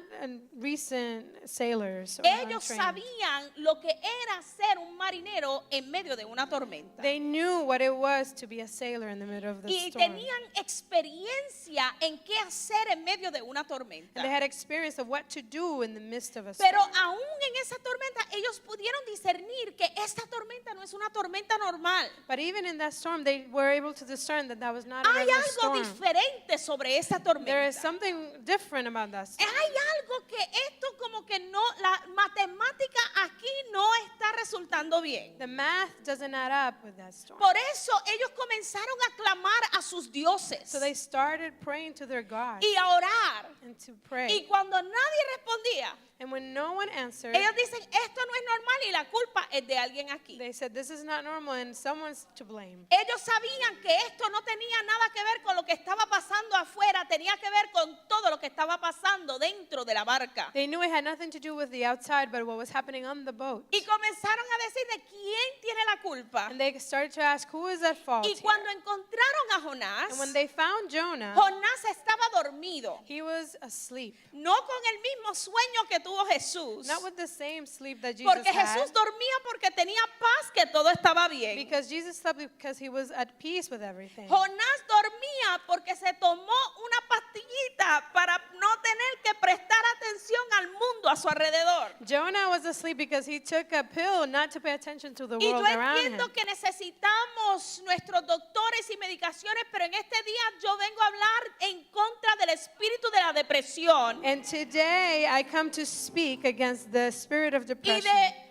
recent sailors. Or Ellos untrained. sabían lo que era ser un marinero en medio de una tormenta. They knew what it was to be a sailor in the middle of the Y storm. tenían experiencia en qué hacer en medio de una tormenta. And they had experience of what to do in the midst of a storm. Pero aún en esa tormenta ellos pudieron discernir que esta tormenta no es una tormenta normal. But even in that storm, they were able to discern that that was not a Hay regular algo storm. diferente sobre esa There is tormenta. something different about that storm. Hay algo que esto como que no, la matemática aquí no está resultando bien. The math doesn't add up with that storm. Por eso ellos comenzaron a clamar a sus dioses So they started praying to their God y a orar. and to pray. Y cuando nadie respondía, And when no one answered, ellos dicen, esto no es normal y la culpa es de alguien aquí. they said, this is not normal and someone's to blame. Ellos sabían que esto no tenía nada que ver con lo que estaba pasando afuera, tenía que ver con todo lo que estaba pasando dentro de la barca. They knew it had nothing to do with the outside, but what was happening on the boat. Y comenzaron a decir de quién tiene la culpa. And they started to ask, who is at fault Y here? cuando encontraron a Jonás, And when they found Jonah, Jonás estaba dormido, he was asleep. no con el mismo sueño que tuvo Jesús. Not with the same sleep that Jesus Porque Jesús had. dormía porque tenía paz, que todo estaba bien. Because Jesus slept because he was at peace with everything. Jonás dormía porque se tomó una pastillita para no tener que prestar atención al mundo a su alrededor. Jonah was asleep because he took a pill not to pay attention to the Y world yo around him. entiendo que necesitamos nuestros doctores y medicaciones, pero en este día yo vengo a hablar en contra del espíritu de la depresión And today I come to speak against the spirit of y depression. de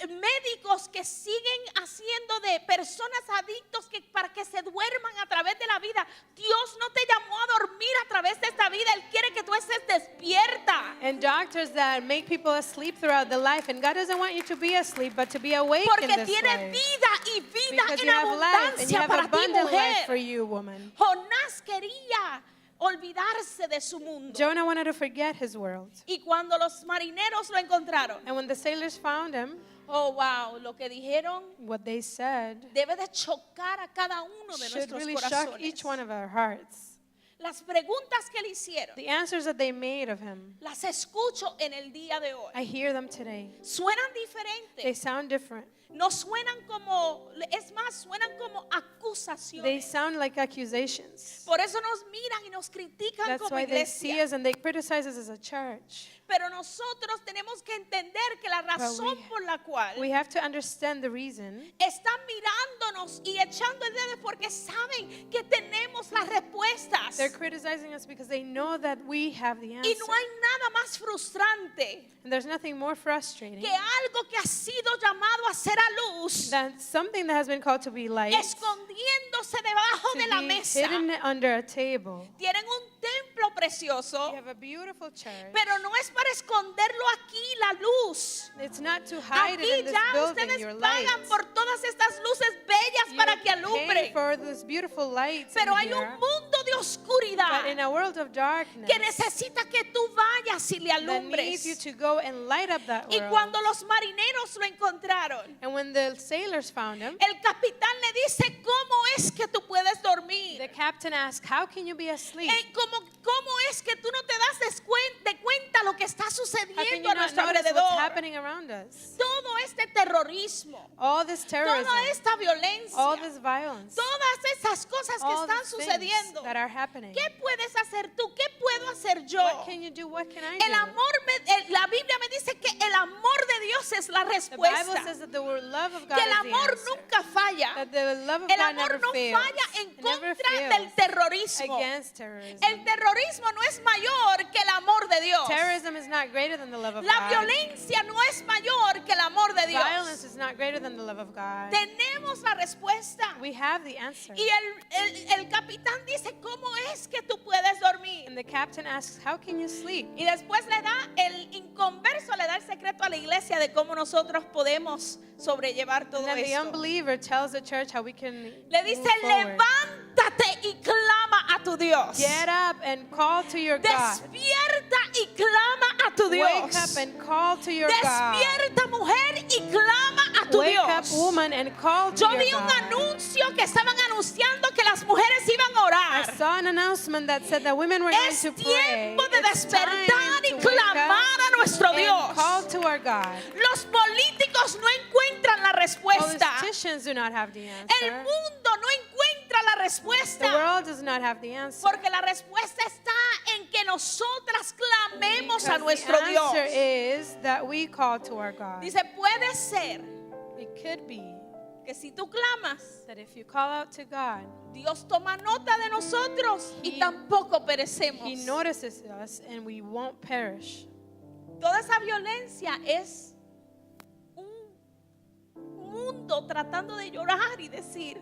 médicos que siguen haciendo de personas adictos que para que se duerman a través de la vida. Dios no te llamó a dormir a través de esta vida, Él quiere que tú estés despierta. And doctors that make people asleep throughout the life. And God doesn't want you to be asleep, but to be awake Porque in this tiene life. vida y vida Because en you have life and you abundancia have para ti, abundant life for mujer. you, woman. Jonás quería olvidarse de su mundo. Jonah wanted to forget his world. Y cuando los marineros lo encontraron, And when the sailors found him, oh wow, lo que dijeron what they said debe de chocar a cada uno de should nuestros really shock corazones. each one of our hearts. Las preguntas que le hicieron, The answers that they made of him, las escucho en el día de hoy. I hear them today. Suenan They diferentes. sound different. No suenan como, es más, suenan como They acusaciones. sound like accusations. Por eso nos miran y nos critican That's como why they see iglesia. us and they criticize us as a church. Pero nosotros tenemos que entender que la razón por la cual We have to understand the reason. están mirándonos y echando el dedo es porque saben que tenemos las respuestas. They're criticizing us because they know that we have the Y answer. no hay nada más frustrante And there's nothing more frustrating que algo que ha sido llamado a ser a luz, than something that has been called to be light escondiéndose debajo de la to be mesa. hidden under a table. Tienen un templo precioso, You have a beautiful church. pero no es para esconderlo aquí la luz. It's not to hide it Aquí in this ya building, ustedes your light. pagan por todas estas luces bellas You para que pay alumbren. for this beautiful lights Pero in hay here, un mundo de oscuridad but in a world of darkness que necesita que tú vayas y le that needs you alumbres. to go and light up that Y world. cuando los marineros lo encontraron, And when the sailors found him, el capitán le dice, ¿cómo es que tú puedes the dormir? captain asked, how can you be asleep? ¿Cómo es que tú no te das de cuenta lo que está How can sucediendo you a not nuestro notice what's alrededor? happening around us? Todo este terrorismo, All this terrorism, toda esta violencia, all this violence, todas esas cosas que all están these things sucediendo. that are happening. ¿Qué puedes hacer tú? ¿Qué puedo hacer yo? What can you do? What can I El do? amor, la Biblia me dice que el amor de Dios es la The Bible respuesta. says that the love of God Que el is the amor answer. nunca falla. That the love of El God amor never no fails. falla en It never contra fails del terrorismo. against terrorism. El terrorismo no es mayor que el amor de Dios. Terrorism is not greater than the love of La God. violencia no es mayor que el amor de Violence Dios. is not greater than the love of God. Tenemos la respuesta. We have the answer. Y el capitán dice, ¿cómo es que tú puedes dormir? And the captain asks, how can you sleep? Y después le da, el inconverso le da el secreto a la iglesia de cómo nosotros podemos sobrellevar And todo then the esto. unbeliever tells the church how we can Le dice, move forward. levántate y clama a tu Dios. Get up and call to your God. Despierta y clama a tu Wake Dios. up and call to your God. Despierta, mujer, y clama a tu Wake up, Dios. woman, and call to Yo your vi un God. anuncio que estaban anunciando que las mujeres iban a I orar. saw an announcement that said that women were going Es to pray. tiempo de It's time despertar y to wake clamar up a nuestro and Dios. call to our God. Los políticos no encuentran la respuesta. Politicians do not have the El answer. mundo no encuentra la The respuesta. world does not have the answer. Porque la respuesta está en que nosotras clamemos a Because nuestro the Dios. answer is that we call to our God. Dice, puede ser It could be que si tú clamas, that if you call out to God, Dios toma nota de nosotros y He- tampoco perecemos. He notices us and we won't perish. Toda esa violencia es un mundo tratando de llorar y decir,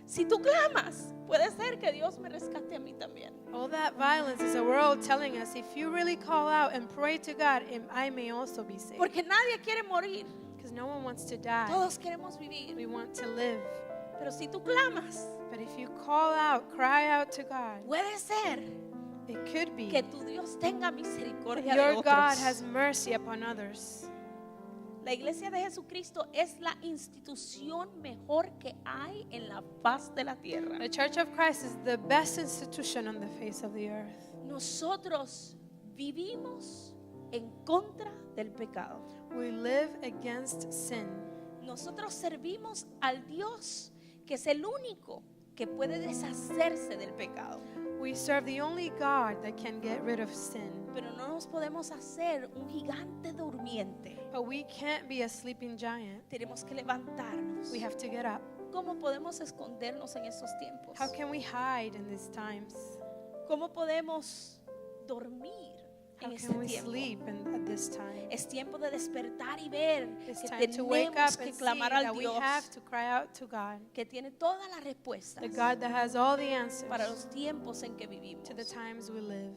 si tú clamas, puede ser que Dios me rescate a mí también. All that violence is a world telling us if you really call out and pray to God, I may also be saved. Porque nadie quiere morir, Because no one wants to die. todos queremos vivir. We want to live. Pero si tú clamas, But if you call out, cry out to God, puede ser it could be que tu Dios tenga misericordia de your God otros. has mercy upon others. La iglesia de Jesucristo es la institución mejor que hay en la faz de la tierra. The Church of Christ is the best institution on the face of the earth. Nosotros vivimos en contra del pecado. We live against sin. Nosotros servimos al Dios que es el único que puede deshacerse del pecado. We serve the only God that can get rid of sin. Pero no nos podemos hacer un gigante durmiente. But we can't be a sleeping giant. Tenemos que levantarnos. We have to get up. ¿Cómo podemos escondernos en estos tiempos? How can we hide in these times? ¿Cómo podemos dormir How en este can we tiempo? sleep at this time? Es tiempo de despertar y ver It's que time to wake tenemos up que and see clamar that al we Dios have to cry out to God, que tiene todas las respuestas the God that has all the answers para los tiempos en que vivimos. to the times we live.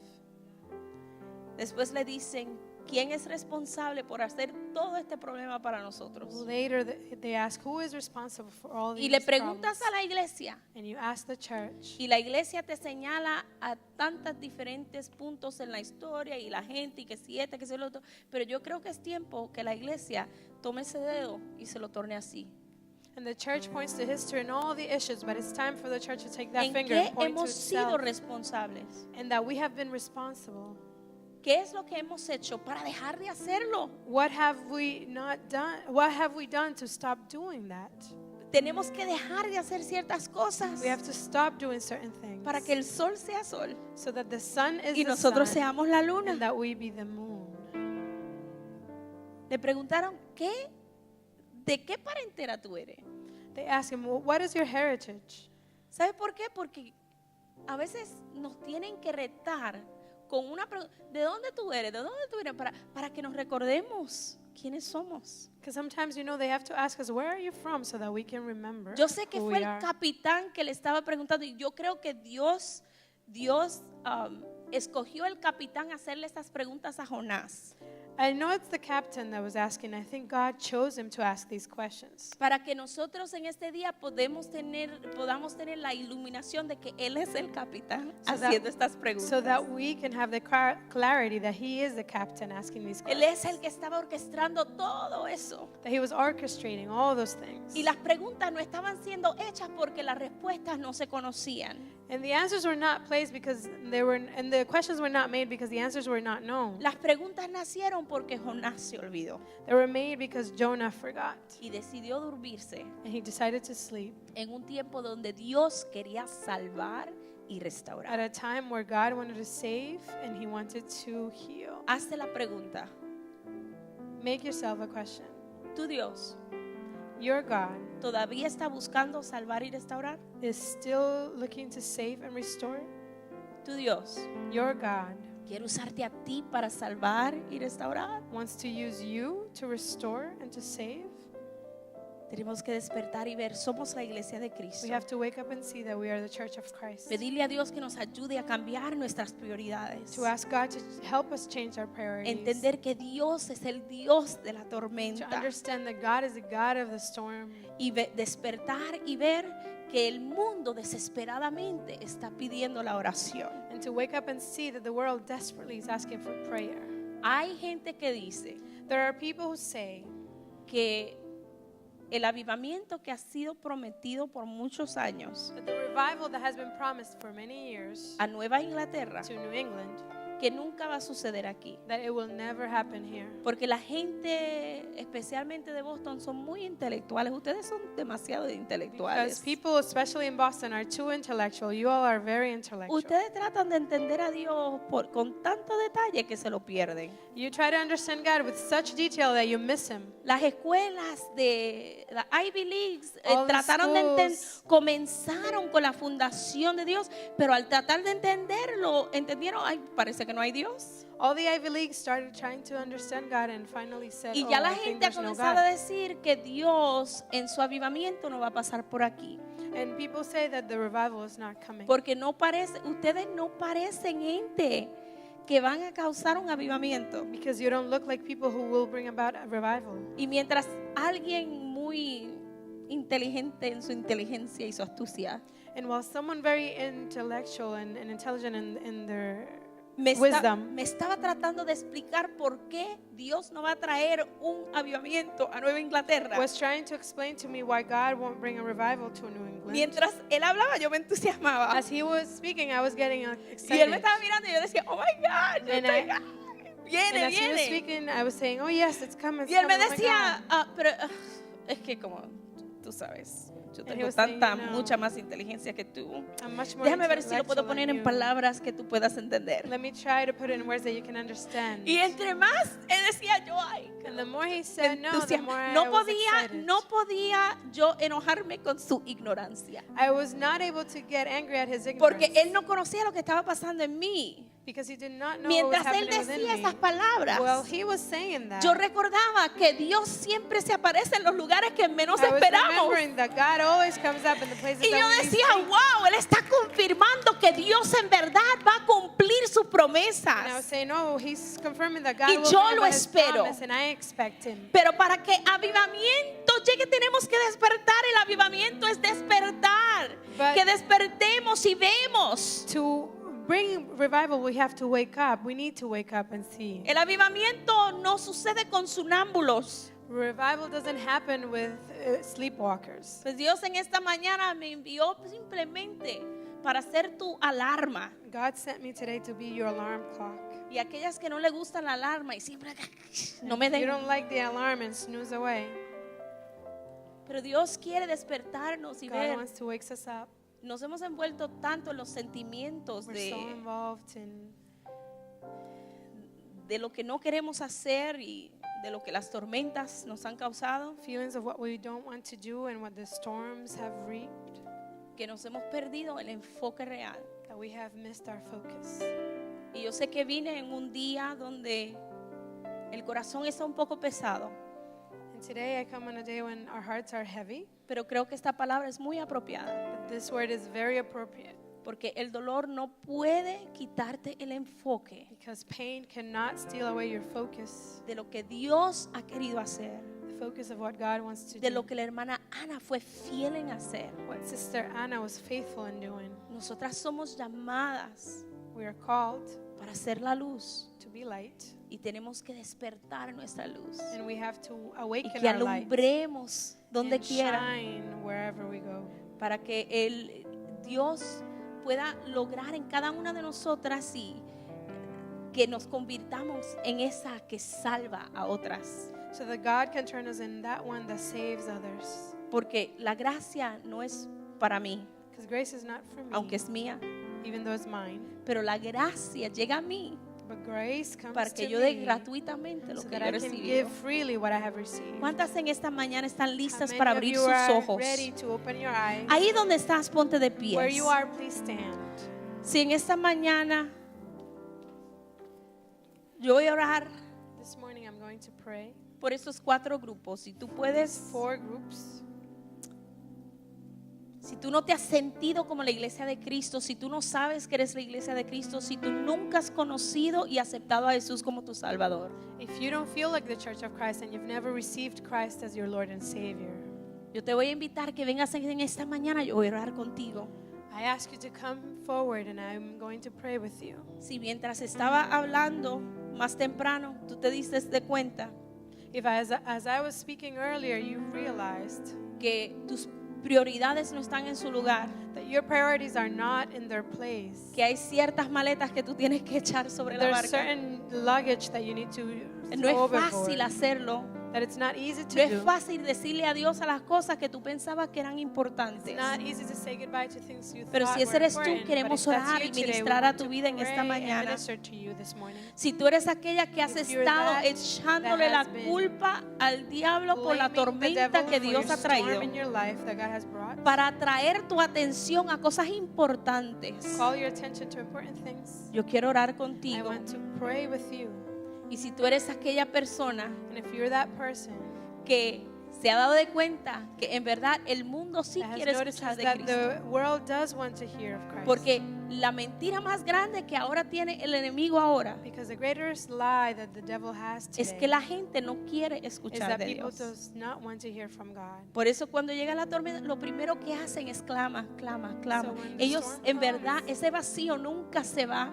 Después le dicen, ¿quién es responsable por hacer todo este problema para nosotros? Later, they ask, who is responsible for all Y these le preguntas problems? a la iglesia And you ask the church, y la iglesia te señala a tantos diferentes puntos en la historia y la gente y que si este, que si el otro. Pero yo creo que es tiempo que la iglesia tome ese dedo y se lo torne así. and the church points to history and all the issues, but it's time for the church to take that ¿En finger qué and point to hemos sido itself, responsables? and that we have been responsible. ¿Qué es lo que hemos hecho para dejar de hacerlo? What have we not done? What have we done to stop doing that? Tenemos que dejar de hacer ciertas cosas We have to stop doing certain things para que el sol sea sol so that the sun is y the nosotros sun seamos la and luna. that we be the moon. Le preguntaron, ¿de qué parentela tú eres? They ask him, well, what is your heritage? ¿Sabe por qué? Porque a veces nos tienen que retar con una pregunta, ¿de dónde tú eres? ¿De dónde tú eres? Para que nos recordemos quiénes somos. Because sometimes, they have to ask us, where are you from, so that we can remember Yo sé que who fue we el are. capitán que le estaba preguntando y yo creo que Dios escogió el capitán a hacerle estas preguntas a Jonás I know it's the captain that was asking. I think God chose him to ask these questions. para que nosotros en este día podamos tener la iluminación de que Él es el capitán So that- haciendo estas preguntas. So that we can have the clarity that he is the captain asking these Él questions. es el que estaba orquestando todo eso. That he was orchestrating all those things. Y las preguntas no estaban siendo hechas porque las respuestas no se conocían. And the answers were not placed because and the questions were not made because the answers were not known. Las preguntas nacieron porque Jonás se olvidó They were made because Jonah forgot. y decidió dormirse And he decided to sleep en un tiempo donde Dios quería salvar y at restaurar. a time where God wanted to save and he wanted to heal. Hazte la pregunta, Make yourself a question. ¿tu Dios Your God todavía está buscando salvar y restaurar? is still looking to save and restore. ¿Tu Dios Your God quiere usarte a ti para salvar y restaurar? wants to use you to restore and to save. Tenemos que despertar y ver, somos la iglesia de Cristo. We have to wake up and see that we are the church of Christ. Pedirle a Dios que nos ayude a cambiar nuestras prioridades. To ask God to help us change our priorities. Entender que Dios es el Dios de la To tormenta. understand that God is the God of the storm. Y despertar y ver que el mundo desesperadamente está pidiendo la oración. And to wake up and see that the world desperately is asking for prayer. Hay gente que dice There are people who say que el avivamiento que ha sido prometido por muchos años that the revival that has been promised for many years a Nueva Inglaterra, to New England, que nunca va a suceder aquí. that it will never happen here. Porque la gente, especialmente de Boston, son muy intelectuales. Ustedes son demasiado Because intelectuales. people, especially in Boston, are too intellectual. You all are very intellectual. Ustedes tratan de entender a Dios con tanto detalle que se lo pierden. You try to understand God with such detail that you miss Him. Las escuelas de la Ivy Leagues All the trataron de schools. comenzaron con la fundación de Dios, pero al tratar de entenderlo, entendieron, ay, parece que no hay Dios. All the Ivy Leagues started trying to understand God and finally said, Y oh, ya la I think gente ha there's no comenzado a God. decir que Dios en su avivamiento no va a pasar por aquí. And people say that the revival is not coming. Porque ustedes no parecen gente que van a causar un avivamiento. Because you don't look like people who will bring about a revival. Y mientras alguien muy inteligente en su inteligencia y su astucia And while someone very intellectual and intelligent in their me wisdom estaba tratando de explicar por qué Dios no va a traer un avivamiento a Nueva Inglaterra. was trying to explain to me why God won't bring a revival to New England. Mientras él hablaba, yo me entusiasmaba. As he was speaking, I was getting Y él excited. me estaba mirando y yo decía, oh my God, yo And estoy- And viene, as he was viene. speaking, I was saying, oh yes, it's coming. Y él me it's coming, oh my decía, God. pero es que como tú sabes, yo And he tengo was saying, tanta, you know, mucha más inteligencia que tú. I'm much more Déjame ver si lo puedo intellectual poner than en you. palabras que tú puedas entender. Let me try to put it in words that you can understand. Y entre más él decía yo, ay, And the more he me said no, the entusiasma. more I no was podía, excited. no podía yo enojarme con su ignorancia, I was not able to get angry at his ignorance. porque él no conocía lo que estaba pasando en mí. Because he did not know Mientras what was él happening within decía me. esas palabras, Well, he was saying that. yo recordaba que Dios siempre se aparece en los lugares que menos I was esperamos. remembering that God always comes up in the places Y yo that we least decía, think. wow, él está confirmando que Dios en verdad va a cumplir sus And I was promesas. saying, no, he's confirming that God Y will yo bring lo about his espero. promise, and I expect him. Pero para que avivamiento llegue tenemos que despertar. El avivamiento es despertar. But- Que despertemos y vemos. To bring revival, we have to wake up. We need to wake up and see. El avivamiento no sucede con sonámbulos. Revival doesn't happen with sleepwalkers. Pues Dios en esta mañana me envió simplemente para ser tu alarma. God sent me today to be your alarm clock. Y aquellas que no le gustan la alarma y siempre no me You den. don't like the alarm and snooze away. Pero Dios quiere despertarnos y God ver. wants to wake us up. Nos hemos envuelto tanto en los sentimientos We're so de involved in lo que no queremos hacer y de lo que las tormentas nos han causado, feelings of what we don't want to do and what the storms have reaped, que nos hemos perdido el enfoque real. that we have missed our focus. Y yo sé que vine en un día donde el corazón está un poco pesado, And today I come on a day when our hearts are heavy, pero creo que esta palabra es muy apropiada, but this word is very appropriate porque el dolor no puede quitarte el enfoque because pain cannot steal away your focus, de lo que Dios ha querido hacer, the focus of what God wants to de do, lo que la hermana Ana fue fiel en hacer. what Sister Anna was faithful in doing. Nosotras somos llamadas We are called para ser la luz to be light, y tenemos que despertar nuestra luz and we have to y awaken que our light alumbremos donde and quiera shine wherever we go, para que el Dios pueda lograr en cada una de nosotras y que nos convirtamos en esa que salva a otras, so that God can turn us in that one that saves others. porque la gracia no es para mí, Because grace is not for me, aunque es mía, even though it's mine, pero la gracia llega a mí but grace comes para to que yo dé me gratuitamente lo so que that yo he I can recibido. give freely what I have received. ¿Cuántas en esta mañana están How listas many para of abrir you sus are ojos? ready to open your eyes? Ahí donde estás, ponte de Where pie. you are, please stand. Si en esta mañana yo voy a orar This morning I'm going to pray. por estos 4 grupos. Si tú puedes, 4 groups. si tú no te has sentido como la iglesia de Cristo, si tú no sabes que eres la iglesia de Cristo, si tú nunca has conocido y aceptado a Jesús como tu Salvador, If you don't feel like the Church of Christ and you've never received Christ as your Lord and Savior, yo te voy a invitar que vengas en esta mañana. Yo voy a orar contigo. I ask you to come forward and I'm going to pray with you. Si mientras estaba hablando más temprano, tú te diste de cuenta If as I was speaking earlier, you realized que tus prioridades no están en su lugar, that your priorities are not in their place. que hay ciertas maletas que tú tienes que echar sobre la There's barca. certain luggage that you need to No throw es fácil overboard. hacerlo. That it's not easy to No es do. fácil decirle adiós a las cosas que tú pensabas que eran importantes. It's not easy to say goodbye to things you Pero thought si ese were eres tú, important, queremos but if that's orar you y today, we ministrar a want tu to vida en esta pray and mañana. minister to you this morning. Si tú eres aquella que has If you're estado that echándole that la has been culpa al diablo por la Blaming the tormenta devil que for Dios your ha traído, storm in your life that God has brought, para atraer tu atención a cosas importantes, call your attention to important things. yo quiero orar I contigo. want to pray with you. Y si tú eres aquella persona And if you're that person que se ha dado de cuenta que en verdad el mundo sí that has quiere escuchar noticed de that Cristo, the world does want to hear of Christ. porque la mentira más grande que ahora tiene el enemigo ahora Because the greatest lie that the devil has es today que la gente no quiere is escuchar that de people Dios. does not want to hear from God. Por eso cuando llega la tormenta, lo primero que hacen es clama, clama, clama. So when the Ellos storm en verdad, comes, ese vacío nunca se va.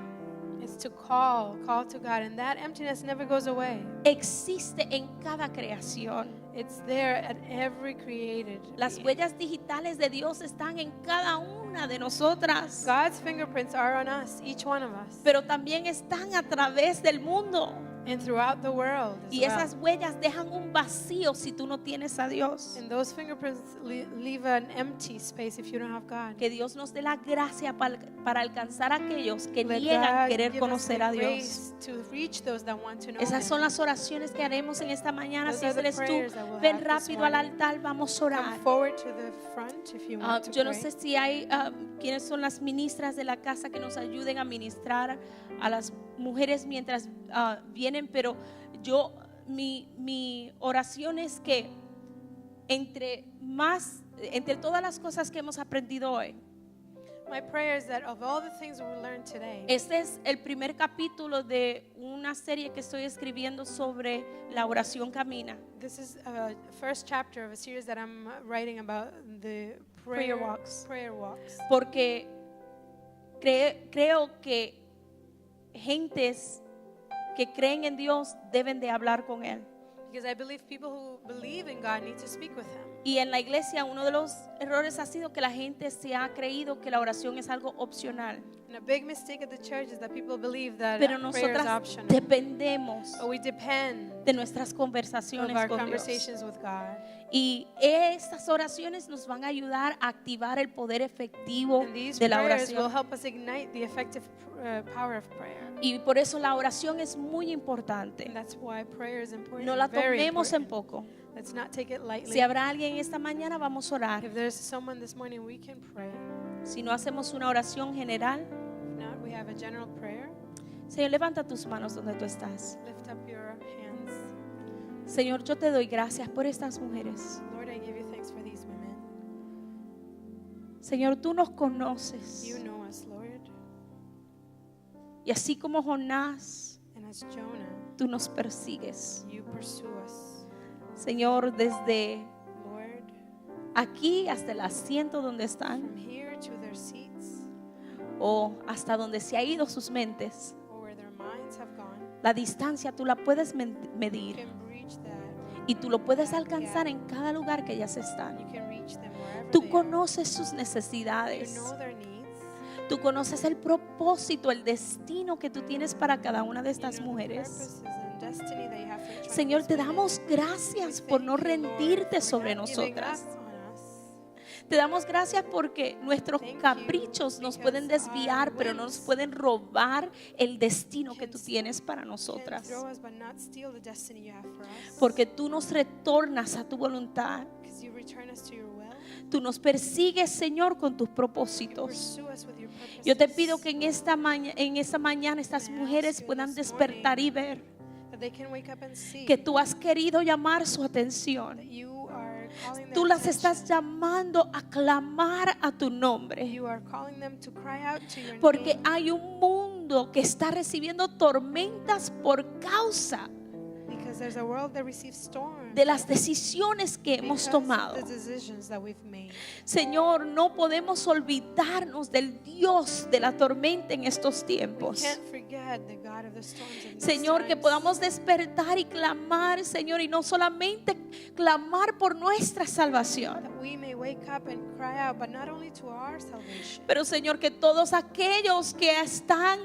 It's to call to God, and that emptiness never goes away. Existe en cada creación. It's there at every created Las being. huellas digitales de Dios están en cada una de nosotras, God's fingerprints are on us, each one of us, pero también están a través del mundo. and throughout the world as Y well. esas huellas dejan un vacío si tú no tienes a Dios. And those fingerprints leave an empty space if you don't have God. Que Dios nos dé la gracia para alcanzar a aquellos que Let niegan God querer give us conocer the a Dios. grace to reach those that want to know Esas son Him. las oraciones que haremos en esta mañana. Those Si are the eres tú, prayers that we'll ven have this rápido al morning. altar, vamos a orar. Come forward to the front if you want to Yo no pray. sé si hay quiénes son las ministras de la casa que nos ayuden a ministrar a las mujeres mientras vienen, pero mi oración es que entre todas las cosas que hemos aprendido hoy, My prayer is that of all the things we learned today, este es el primer capítulo de una serie que estoy escribiendo sobre la oración camina. this is a first chapter of a series that I'm writing about the Prayer walks. Prayer walks. Porque creo que gentes que creen en Dios deben de hablar con Él. Because I believe people who believe in God need to speak with Him. Y en la iglesia uno de los errores ha sido que la gente se ha creído que la oración es algo opcional. And a big mistake at the church is that people believe that Pero prayer is nosotras optional. dependemos But we depend de nuestras of conversaciones our con Dios. conversations with God. Y estas oraciones nos van a ayudar a activar el poder efectivo And these de la prayers will oración. help us ignite the effective power of prayer. Y por eso la oración es muy importante. And that's why prayer is important. No la very tomemos en important. poco. Let's not take it lightly. Si habrá alguien esta mañana, vamos a orar. If there's someone this morning, we can pray. Si no hacemos una oración general, If not, we have a general prayer. Señor, levanta tus manos donde tú estás. Lift up your hands. Señor, yo te doy gracias por estas mujeres. Lord, I give you thanks for these women. Señor, tú nos conoces. You know us, Lord. Y así como Jonás, And as Jonah, tú nos persigues. you pursue us. Señor, desde Lord, aquí hasta el asiento donde from están here to their seats, o hasta donde se ha ido sus mentes, or where their minds have gone, la distancia tú la puedes you medir can reach that. y tú lo puedes alcanzar en cada lugar que ellas están. You can reach them wherever Tú they are. conoces sus You necesidades. know their needs. Tú conoces el propósito, el destino que tú tienes para cada una de You estas know the mujeres. purposes and destiny that you have for each one of Señor, these te women. damos gracias por no Thank you, Lord, rendirte for sobre not giving nosotras. up on us. Te damos gracias porque nuestros Thank you, caprichos nos pueden because desviar, our pero no nos whims pueden robar el destino que can tú tienes para Can nosotras. throw us, but not steal the destiny you have for us. Porque tú nos retornas a tu voluntad. Because you return us to your will. Tú nos persigues, Señor, con tus You propósitos. pursue us with your purposes. Yo te pido que en esta mañana estas mujeres puedan despertar y ver that they can wake up and see que tú has querido llamar su atención. that you are calling Tú their las estás attention. llamando a clamar a tu nombre. You are calling them to cry out to your Porque name. hay un mundo que está recibiendo tormentas por causa Because there's a world that receives storms. de las decisiones que hemos because tomado. of the decisions that we've made. Señor, no podemos olvidarnos del Dios de la tormenta en estos We tiempos. can't forget forget the God of the storms and these Señor, que times. podamos despertar y clamar, Señor, y no solamente clamar por nuestra salvación, That we may wake up and cry out, but not only to our salvation, pero Señor, que todos aquellos que están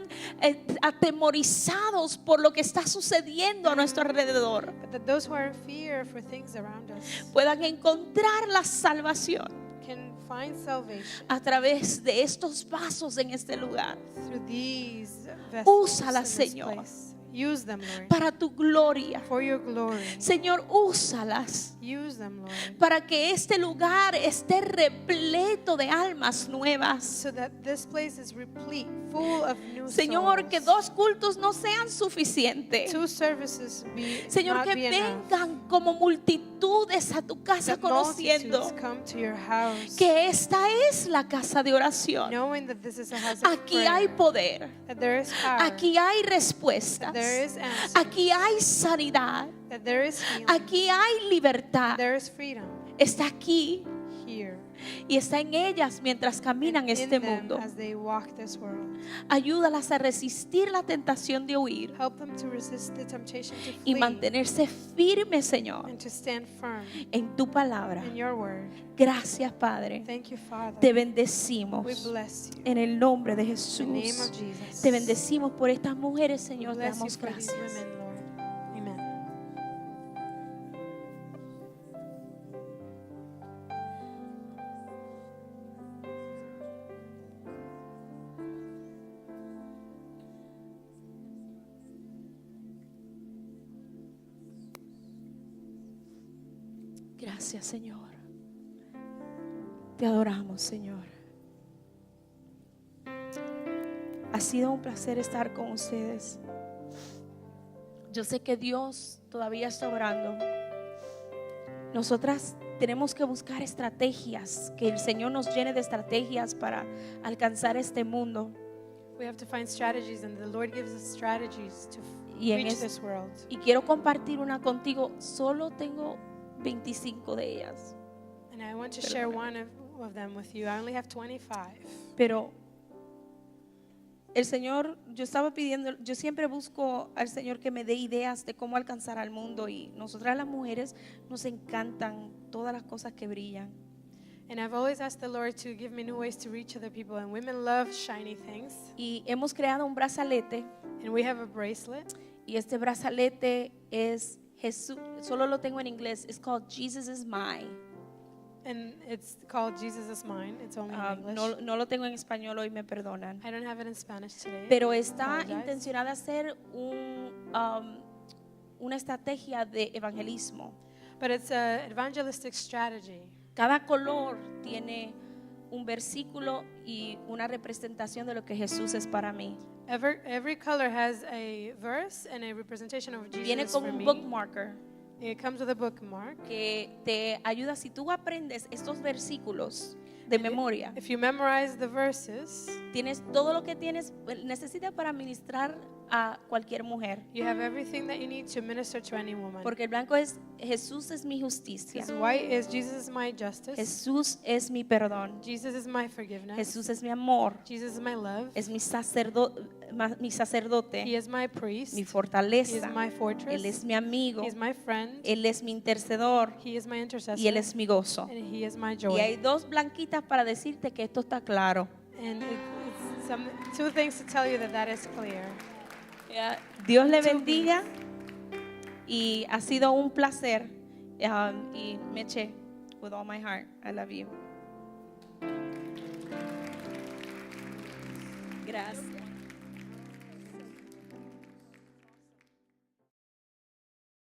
atemorizados por lo que está sucediendo a nuestro alrededor but that those who are in fear for things around us puedan encontrar la salvación can find salvation a través de estos vasos en este lugar. through these vessels Úsala, in this Señor. place. Use them, Lord, Para tu gloria. for your glory. Señor, úsalas Use them, Lord, para que este lugar esté repleto de almas nuevas. so that this place is replete, full of new Señor, que souls. 2 cultos no sean suficientes. 2 services be Señor, not que be enough. vengan como multitudes a tu casa That conociendo multitudes come to your house, que esta es la casa de oración. knowing that this is a house of Aquí prayer, hay poder, that there is power, aquí hay respuestas, that there is answers, aquí hay sanidad, that there is healing, aquí hay libertad. there is freedom Está aquí here y está en ellas mientras caminan and in este them mundo. as they walk this world. Ayúdalas a resistir la tentación de huir Help them to resist the temptation to y flee mantenerse firmes, Señor, and to stand firm en tu palabra. in your word. Gracias, Padre. Thank you, Father. Te We bendecimos bless you. en el nombre de In the name Jesús. of Jesus. Te bendecimos por estas mujeres, We Señor. Te bless you damos for these gracias. women, Lord. Amen. Gracias, Señor. Te adoramos, Señor. Ha sido un placer estar con ustedes. Yo sé que Dios todavía está orando. Nosotras tenemos que buscar estrategias, que el Señor nos llene de estrategias para alcanzar este mundo. We have to find strategies, and the Lord gives us strategies to Y en reach es- this world. Y quiero compartir una contigo. Solo tengo 25 de ellas. And I want to share one of them with you. I only have 25. Pero el Señor, yo siempre busco al Señor que me dé ideas de cómo alcanzar al mundo, y nosotras las mujeres nos encantan todas las cosas que brillan. And I've always asked the Lord to give me new ways to reach other people. And women love shiny things. Y hemos creado un brazalete, And we have a bracelet. y este brazalete es Jesús, solo lo tengo en inglés. It's called Jesus is mine. And it's called Jesus is Mine. It's only in English. No lo tengo en español, hoy me perdonan. I don't have it in Spanish today. Pero está Apologize. intencionada a ser una estrategia de evangelismo. But it's an evangelistic strategy. Cada color tiene un versículo y una representación de lo que Jesús es para mí. Every color has a verse and a representation of Viene Jesus con for un me. bookmarker It comes with a bookmark. que te ayuda, si tú aprendes estos versículos de memoria, If you memorize the verses, tienes todo lo que necesitas para ministrar a cualquier mujer. you have everything that you need to minister to any woman. Porque el blanco es Jesús es mi justicia, Because white is Jesus is my justice. Jesús es mi perdón, Jesus is my forgiveness. Jesús es mi amor, Jesus is my love. es mi sacerdote, He is my priest. mi He is fortaleza, my fortress. Él es mi amigo, He is my friend. Él es mi intercedor He is my intercessor. y Él es mi gozo. And he is my Y joy. hay 2 blanquitas para decirte que esto está claro. And it's 2 things to tell you that is clear. Dios le bendiga, y ha sido un placer. Y Meche, with all my heart, I love you. Gracias.